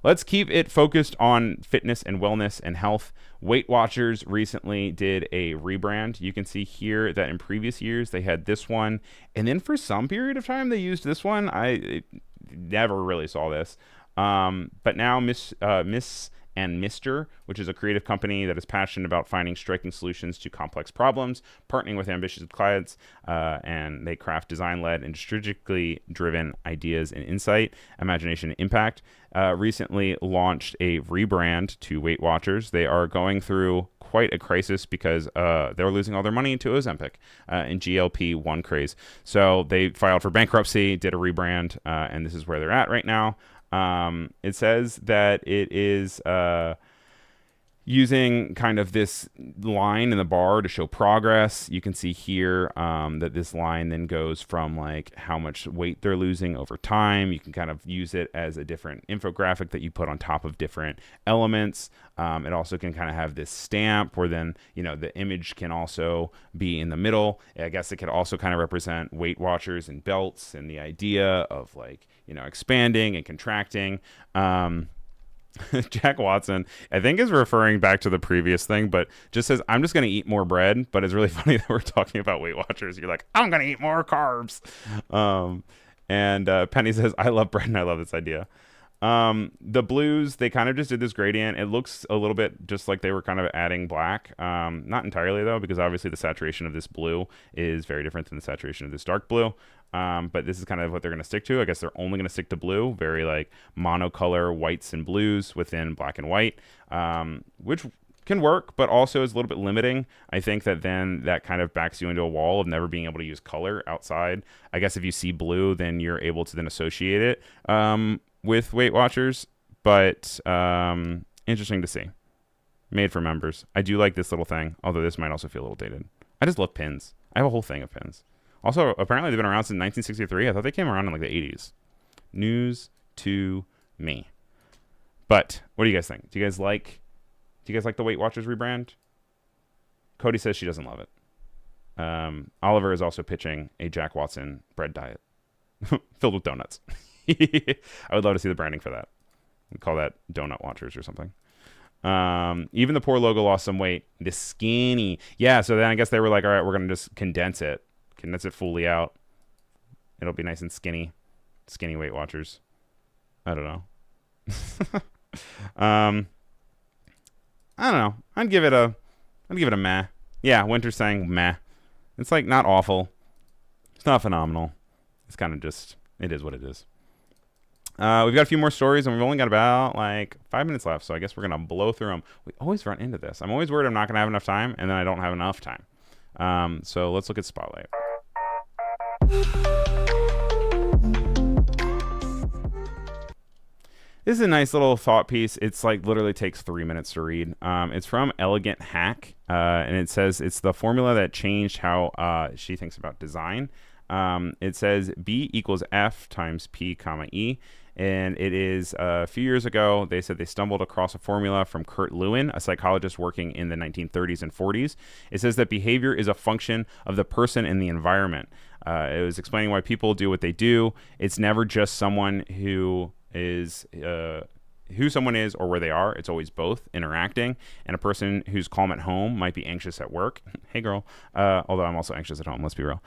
Let's keep it focused on fitness and wellness and health. Weight Watchers recently did a rebrand. You can see here that in previous years they had this one, and then for some period of time they used this one. I never really saw this. But now Miss and Mr., which is a creative company that is passionate about finding striking solutions to complex problems, partnering with ambitious clients, and they craft design-led and strategically driven ideas and insight, imagination, and impact. Recently launched a rebrand to Weight Watchers. They are going through quite a crisis because they're losing all their money to Ozempic and GLP-1 craze. So they filed for bankruptcy, did a rebrand, and this is where they're at right now. It says that it is using kind of this line in the bar to show progress. You can see here that this line then goes from like how much weight they're losing over time. You can kind of use it as a different infographic that you put on top of different elements. It also can kind of have this stamp where then, you know, the image can also be in the middle. I guess it could also kind of represent Weight Watchers and belts and the idea of like, you know, expanding and contracting. Jack Watson, I think, is referring back to the previous thing, but just says, I'm just going to eat more bread. But it's really funny that we're talking about Weight Watchers. You're like, I'm going to eat more carbs. And Penny says, I love bread and I love this idea. The blues, they kind of just did this gradient. It looks a little bit just like they were kind of adding black. Not entirely, though, because obviously the saturation of this blue is very different than the saturation of this dark blue. But this is kind of what they're going to stick to. I guess they're only going to stick to blue, very like monocolor whites and blues within black and white, which can work, but also is a little bit limiting. I think that then that kind of backs you into a wall of never being able to use color outside. I guess if you see blue, then you're able to then associate it with Weight Watchers, but interesting to see. Made for members. I do like this little thing, although this might also feel a little dated. I just love pins. I have a whole thing of pins. Also, apparently they've been around since 1963. I thought they came around in like the 80s. News to me. But what do you guys think? Do you guys like the Weight Watchers rebrand? Cody says she doesn't love it. Oliver is also pitching a Jack Watson bread diet filled with donuts. I would love to see the branding for that. We'd call that Donut Watchers or something. Even the poor logo lost some weight. The skinny. Yeah, so then I guess they were like, all right, we're going to just condense it fully out. It'll be nice and skinny. Skinny Weight Watchers. I don't know. I don't know. I'd give it a meh. Yeah, Winter's saying meh. It's like not awful. It's not phenomenal. It's kind of just, it is what it is. We've got a few more stories, and we've only got about like 5 minutes left, so I guess we're going to blow through them. We always run into this. I'm always worried I'm not going to have enough time, and then I don't have enough time. So let's look at Spotlight. This is a nice little thought piece. It's like literally takes 3 minutes to read. It's from Elegant Hack, and it says it's the formula that changed how she thinks about design. It says B equals F times P comma E. And it is a few years ago, they said they stumbled across a formula from Kurt Lewin, a psychologist working in the 1930s and 40s. It says that behavior is a function of the person and the environment. It was explaining why people do what they do. It's never just someone who is who someone is or where they are. It's always both interacting. And a person who's calm at home might be anxious at work. Hey, girl. Although I'm also anxious at home. Let's be real.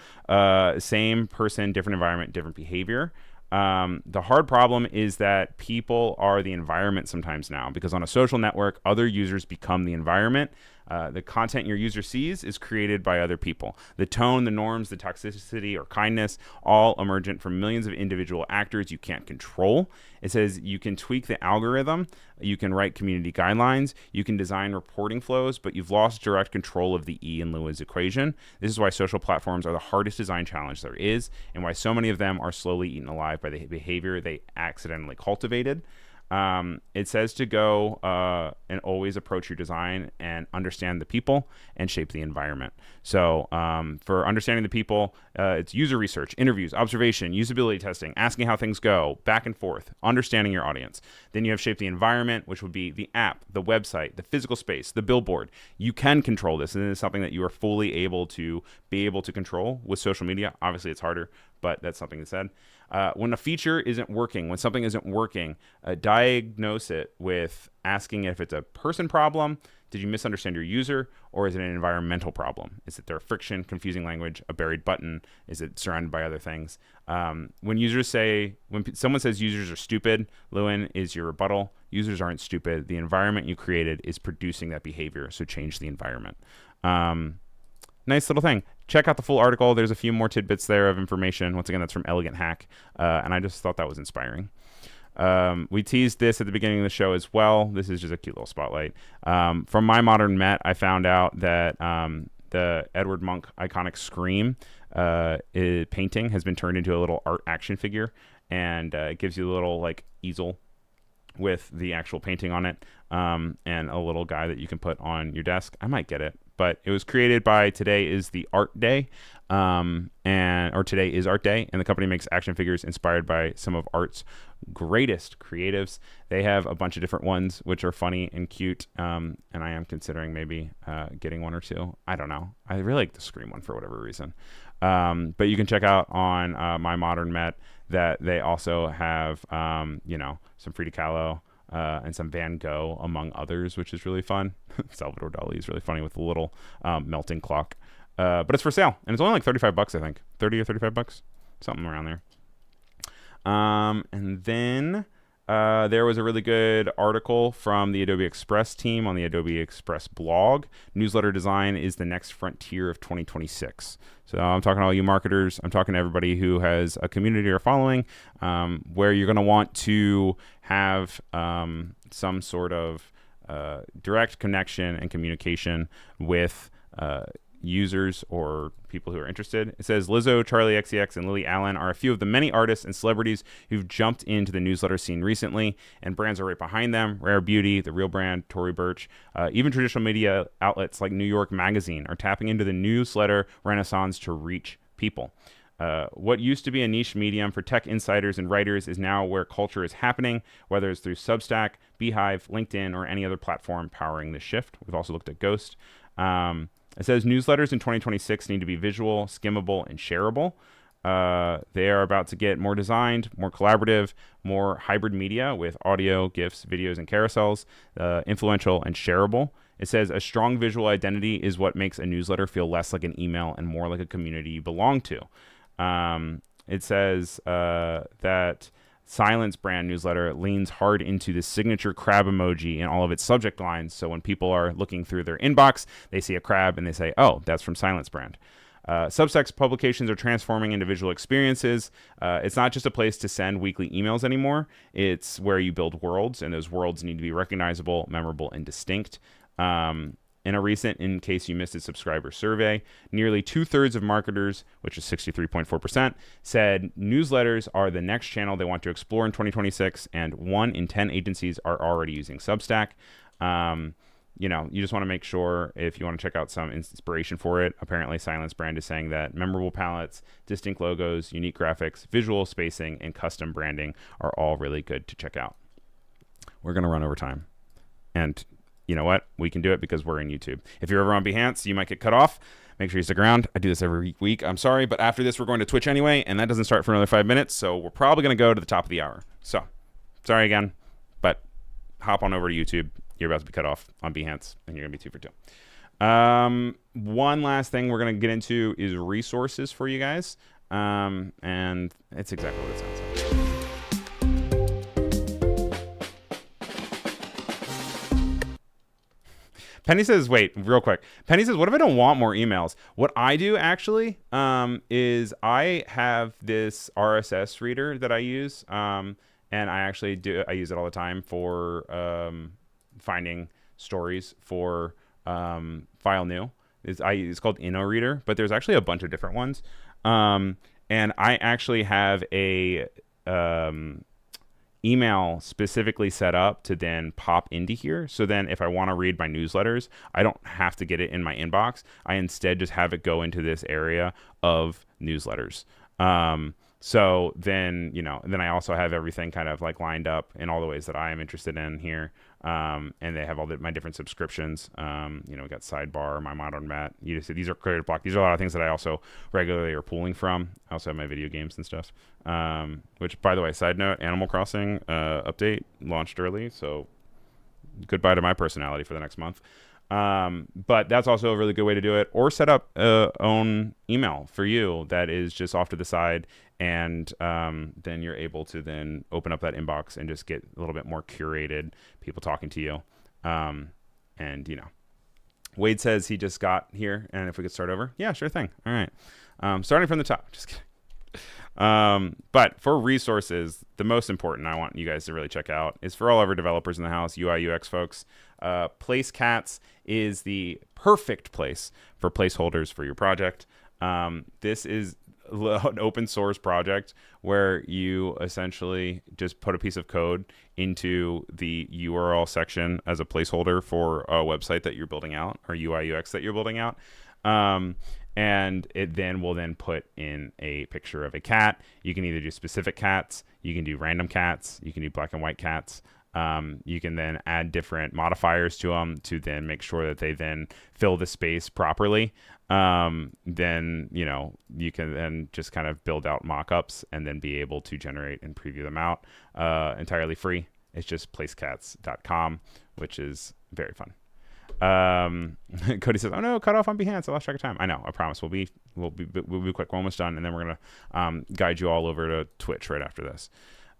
Same person, different environment, different behavior. The hard problem is that people are the environment sometimes now, because on a social network, other users become the environment. The content your user sees is created by other people. The tone, the norms, the toxicity or kindness, all emergent from millions of individual actors you can't control. It says you can tweak the algorithm, you can write community guidelines, you can design reporting flows, but you've lost direct control of the E in Lewin's equation. This is why social platforms are the hardest design challenge there is, and why so many of them are slowly eaten alive by the behavior they accidentally cultivated. It says to go and always approach your design and understand the people and shape the environment. So for understanding the people, it's user research, interviews, observation, usability testing, asking how things go, back and forth, understanding your audience. Then you have shape the environment, which would be the app, the website, the physical space, the billboard. You can control this, and it is something that you are fully able to control with social media. Obviously, it's harder, but that's something that's said. When a feature isn't working, when something isn't working, diagnose it with asking if it's a person problem, did you misunderstand your user, or is it an environmental problem? Is it there friction, confusing language, a buried button? Is it surrounded by other things? When someone says users are stupid, Lewin is your rebuttal. Users aren't stupid. The environment you created is producing that behavior, so change the environment. Nice little thing. Check out the full article. There's a few more tidbits there of information. Once again, that's from Elegant Hack. And I just thought that was inspiring. We teased this at the beginning of the show as well. This is just a cute little spotlight. From My Modern Met, I found out that the Edward Munch iconic Scream painting has been turned into a little art action figure. And it gives you a little like easel with the actual painting on it, and a little guy that you can put on your desk. I might get it. But it was created by Today is the Art Day, or Today is Art Day, and the company makes action figures inspired by some of art's greatest creatives. They have a bunch of different ones, which are funny and cute, and I am considering maybe getting one or two. I don't know. I really like the Scream one for whatever reason. But you can check out on My Modern Met that they also have, some Frida Kahlo, and some Van Gogh, among others, which is really fun. Salvador Dali is really funny with the little melting clock. But it's for sale, and it's only like $35, I think. 30 or $35, something around there. And then there was a really good article from the Adobe Express team on the Adobe Express blog. Newsletter design is the next frontier of 2026. So I'm talking to all you marketers. I'm talking to everybody who has a community or following, where you're going to want to have some sort of direct connection and communication with users or people who are interested. It says Lizzo, Charlie XCX, and Lily Allen are a few of the many artists and celebrities who've jumped into the newsletter scene recently, and brands are right behind them. Rare Beauty, The Rebrand, Tory Burch, even traditional media outlets like New York Magazine are tapping into the newsletter renaissance to reach people. What used to be a niche medium for tech insiders and writers is now where culture is happening, whether it's through Substack, Beehive, LinkedIn, or any other platform powering the shift. We've also looked at Ghost. It says newsletters in 2026 need to be visual, skimmable, and shareable. They are about to get more designed, more collaborative, more hybrid media with audio, GIFs, videos, and carousels, influential and shareable. It says a strong visual identity is what makes a newsletter feel less like an email and more like a community you belong to. It says that Silence Brand newsletter leans hard into the signature crab emoji in all of its subject lines. So when people are looking through their inbox, they see a crab and they say, oh, that's from Silence Brand. Substack's publications are transforming individual experiences. It's not just a place to send weekly emails anymore. It's where you build worlds, and those worlds need to be recognizable, memorable, and distinct. In a recent In Case You Missed It subscriber survey, nearly 2/3 of marketers, which is 63.4%, said newsletters are the next channel they want to explore in 2026, and 1 in 10 agencies are already using Substack. You just want to make sure, if you want to check out some inspiration for it, apparently Silence Brand is saying that memorable palettes, distinct logos, unique graphics, visual spacing, and custom branding are all really good to check out. We're going to run over time. And you know what? We can do it because we're in YouTube. If you're ever on Behance, you might get cut off. Make sure you stick around. I do this every week. I'm sorry, but after this, we're going to Twitch anyway, and that doesn't start for another 5 minutes, so we're probably going to go to the top of the hour. So, sorry again, but hop on over to YouTube. You're about to be cut off on Behance, and you're going to be 2 for 2. One last thing we're going to get into is resources for you guys, and it's exactly what it sounds like. Penny says, wait, real quick. Penny says, what if I don't want more emails? What I do actually is I have this RSS reader that I use, and I use it all the time for finding stories for File New. It's called InnoReader, but there's actually a bunch of different ones. And I actually have a email specifically set up to then pop into here. So then if I want to read my newsletters, I don't have to get it in my inbox. I instead just have it go into this area of newsletters. So then, then I also have everything kind of like lined up in all the ways that I am interested in here. And they have all my different subscriptions. We got Sidebar, My Modern Mat. You just see these are Creative Block. These are a lot of things that I also regularly are pulling from. I also have my video games and stuff. Which, by the way, side note, Animal Crossing update launched early. So goodbye to my personality for the next month. But that's also a really good way to do it. Or set up own email for you that is just off to the side. And then you're able to then open up that inbox and just get a little bit more curated people talking to you. Wade says he just got here, and if we could start over. Yeah, sure thing. All right. Starting from the top. Just kidding. But for resources, the most important I want you guys to really check out is for all of our developers in the house, UI, UX folks. PlaceCats is the perfect place for placeholders for your project. This is an open source project where you essentially just put a piece of code into the URL section as a placeholder for a website that you're building out, or UI UX that you're building out. And it then will put in a picture of a cat. You can either do specific cats, you can do random cats, you can do black and white cats. You can then add different modifiers to them to then make sure that they then fill the space properly. Then, you can then just kind of build out mockups and then be able to generate and preview them out entirely free. It's just placecats.com, which is very fun. Cody says, "Oh no, cut off on Behance. I lost track of time." I know. I promise. We'll be quick. We're almost done, and then we're gonna guide you all over to Twitch right after this.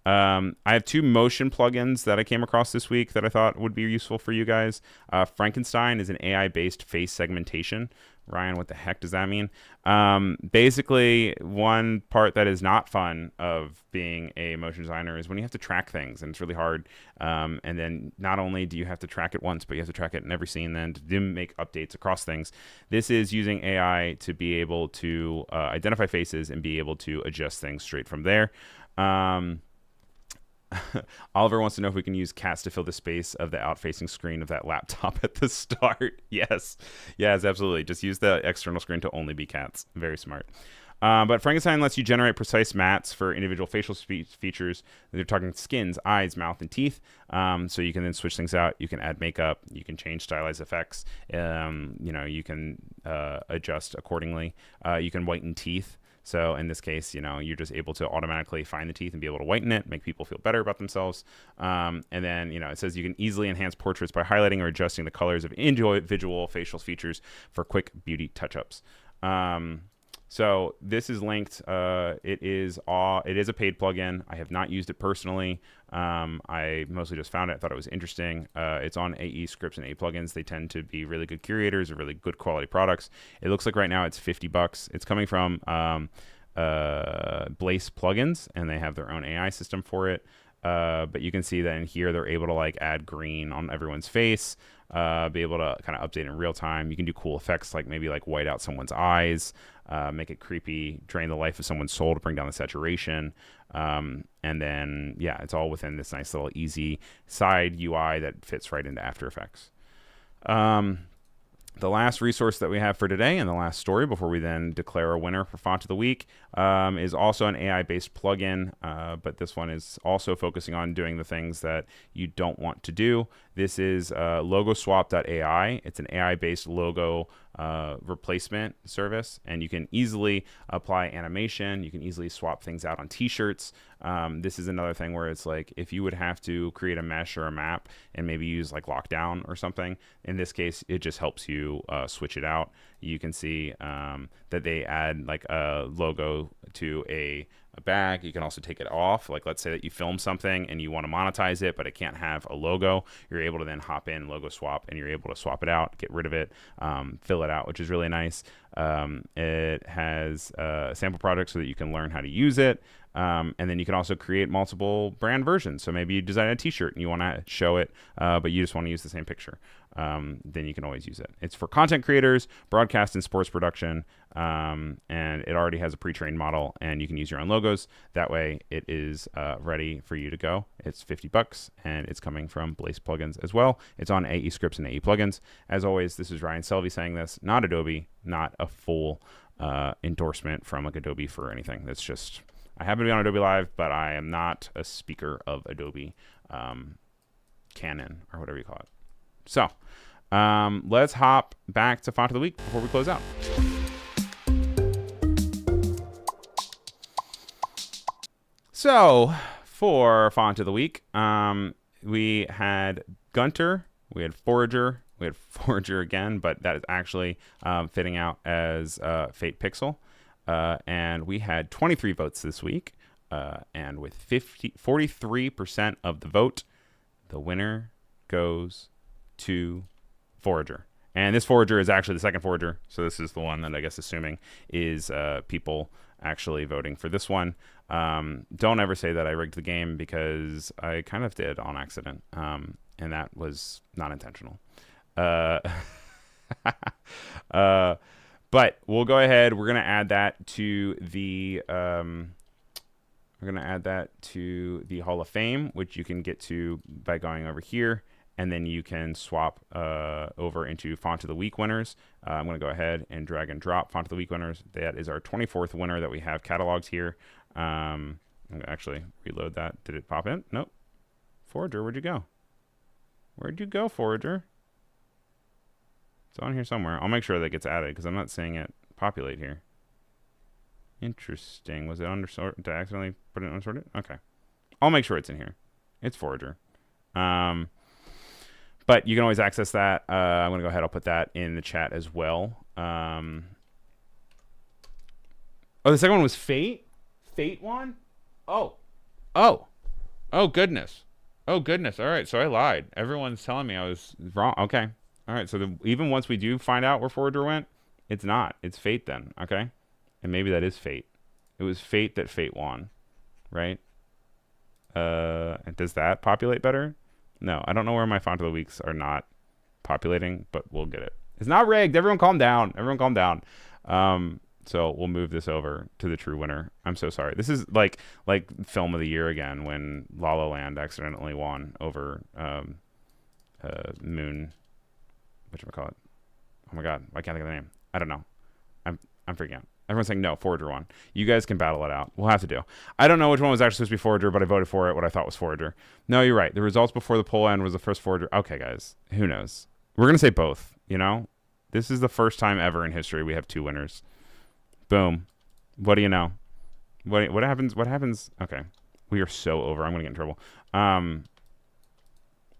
I have 2 motion plugins that I came across this week that I thought would be useful for you guys. Frankenstein is an AI-based face segmentation. Ryan, what the heck does that mean? Basically, one part that is not fun of being a motion designer is when you have to track things, and it's really hard. And then not only do you have to track it once, but you have to track it in every scene then to make updates across things. This is using AI to be able to identify faces and be able to adjust things straight from there. Oliver wants to know if we can use cats to fill the space of the out-facing screen of that laptop at the start. Yes, absolutely. Just use the external screen to only be cats. Very smart. But Frankenstein lets you generate precise mats for individual facial features. They're talking skins, eyes, mouth, and teeth. So you can then switch things out. You can add makeup. You can change stylized effects. You can adjust accordingly. You can whiten teeth. So in this case, you're just able to automatically find the teeth and be able to whiten it, make people feel better about themselves. And then, it says you can easily enhance portraits by highlighting or adjusting the colors of individual facial features for quick beauty touch-ups. So this is linked. It is a paid plugin. I have not used it personally. I mostly just found it. I thought it was interesting. It's on AE scripts and AE plugins. They tend to be really good curators or really good quality products. It looks like right now it's $50. It's coming from Blaze plugins, and they have their own AI system for it. But you can see that in here they're able to like add green on everyone's face, be able to kind of update in real time. You can do cool effects like maybe like white out someone's eyes, make it creepy, drain the life of someone's soul to bring down the saturation. And then, yeah, it's all within this nice little easy side UI that fits right into After Effects. The last resource that we have for today and the last story before we then declare a winner for Font of the Week is also an AI-based plugin, but this one is also focusing on doing the things that you don't want to do. This is logoswap.ai. It's an AI-based logo replacement service, and you can easily apply animation. You can easily swap things out on t-shirts. This is another thing where it's like if you would have to create a mesh or a map and maybe use like lockdown or something, in this case it just helps you switch it out. You can see that they add like a logo to a bag. You can also take it off. Like let's say that you film something and you want to monetize it, but it can't have a logo. You're able to then hop in logo swap and you're able to swap it out, get rid of it, fill it out, which is really nice. It has a sample project so that you can learn how to use it. And then you can also create multiple brand versions. So maybe you design a t-shirt and you want to show it, but you just want to use the same picture. Then you can always use it. It's for content creators, broadcast and sports production, and it already has a pre-trained model, and you can use your own logos. That way it is ready for you to go. It's $50, and it's coming from Blaze plugins as well. It's on AE scripts and AE plugins. As always, this is Ryan Selvey saying this, not Adobe, not a full endorsement from like Adobe for anything. That's just... I happen to be on Adobe Live, but I am not a speaker of Adobe Canon or whatever you call it. So let's hop back to Font of the Week before we close out. So for Font of the Week, we had Gunter, we had Forager, we had Forager again, but that is actually fitting out as Fate Pixel. And we had 23 votes this week, and with 43% of the vote, the winner goes to Forager. And this Forager is actually the second Forager, so this is the one that I guess assuming is people actually voting for this one. Don't ever say that I rigged the game, because I kind of did on accident, and that was not intentional. But we'll go ahead. We're gonna add that to the Hall of Fame, which you can get to by going over here, and then you can swap over into Font of the Week winners. I'm gonna go ahead and drag and drop Font of the Week winners. That is our 24th winner that we have cataloged here. I'm gonna actually reload that. Did it pop in? Nope. Forager, where'd you go? Where'd you go, Forager? It's on here somewhere. I'll make sure that gets added because I'm not seeing it populate here. Interesting. Was it undersorted? Did I accidentally put it unsorted? Okay. I'll make sure it's in here. It's Forager. But you can always access that. I'm going to go ahead. I'll put that in the chat as well. Oh, the second one was Fate? Fate one? Oh. Oh. Oh, goodness. Oh, goodness. All right. So I lied. Everyone's telling me I was wrong. Okay. All right, so even once we do find out where Forager went, it's not. It's Fate then, okay? And maybe that is Fate. It was Fate that Fate won, right? And does that populate better? No, I don't know where my Font of the Weeks are not populating, but we'll get it. It's not rigged. Everyone calm down. Everyone calm down. So we'll move this over to the true winner. I'm so sorry. This is like Film of the Year again when La La Land accidentally won over Moon... whatchamacallit? Oh my god, I can't think of the name. I don't know. I'm freaking out. Everyone's saying no, Forager won. You guys can battle it out. We'll have to do. I don't know which one was actually supposed to be Forager, but I voted for it, what I thought was Forager. No, you're right. The results before the poll end was the first Forager. Okay, guys. Who knows? We're going to say both, you know? This is the first time ever in history we have two winners. Boom. What do you know? What happens? What happens? Okay. We are so over. I'm going to get in trouble.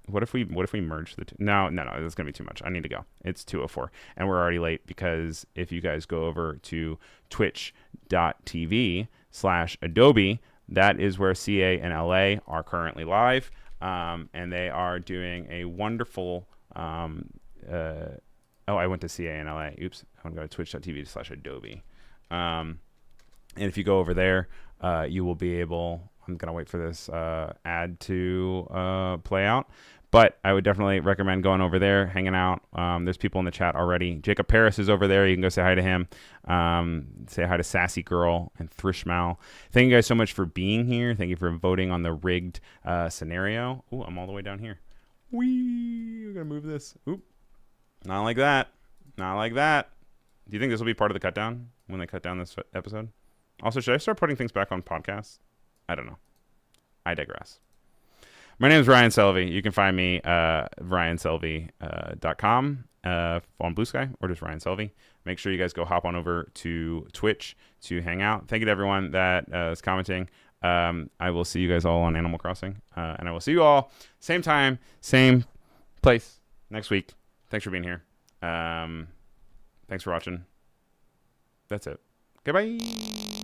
What if we merge the two? No, that's gonna be too much. I need to go. It's 2:04, and we're already late because if you guys go over to twitch.tv/Adobe, that is where CA and LA are currently live, and they are doing a wonderful. Oh, I went to CA and LA. Oops, I'm gonna go to twitch.tv/Adobe, and if you go over there, you will be able. I'm gonna wait for this ad to play out. But I would definitely recommend going over there, hanging out. There's people in the chat already. Jacob Paris is over there. You can go say hi to him. Say hi to Sassy Girl and Thrishmal. Thank you guys so much for being here. Thank you for voting on the rigged scenario. Ooh, I'm all the way down here. Whee! We're going to move this. Oop. Not like that. Not like that. Do you think this will be part of the cut down when they cut down this episode? Also, should I start putting things back on podcasts? I don't know. I digress. My name is Ryan Selvey. You can find me ryanselvey.com on Blue Sky or just Ryan Selvey. Make sure you guys go hop on over to Twitch to hang out. Thank you to everyone that is commenting. I will see you guys all on Animal Crossing. And I will see you all same time, same place next week. Thanks for being here. Thanks for watching. That's it. Goodbye.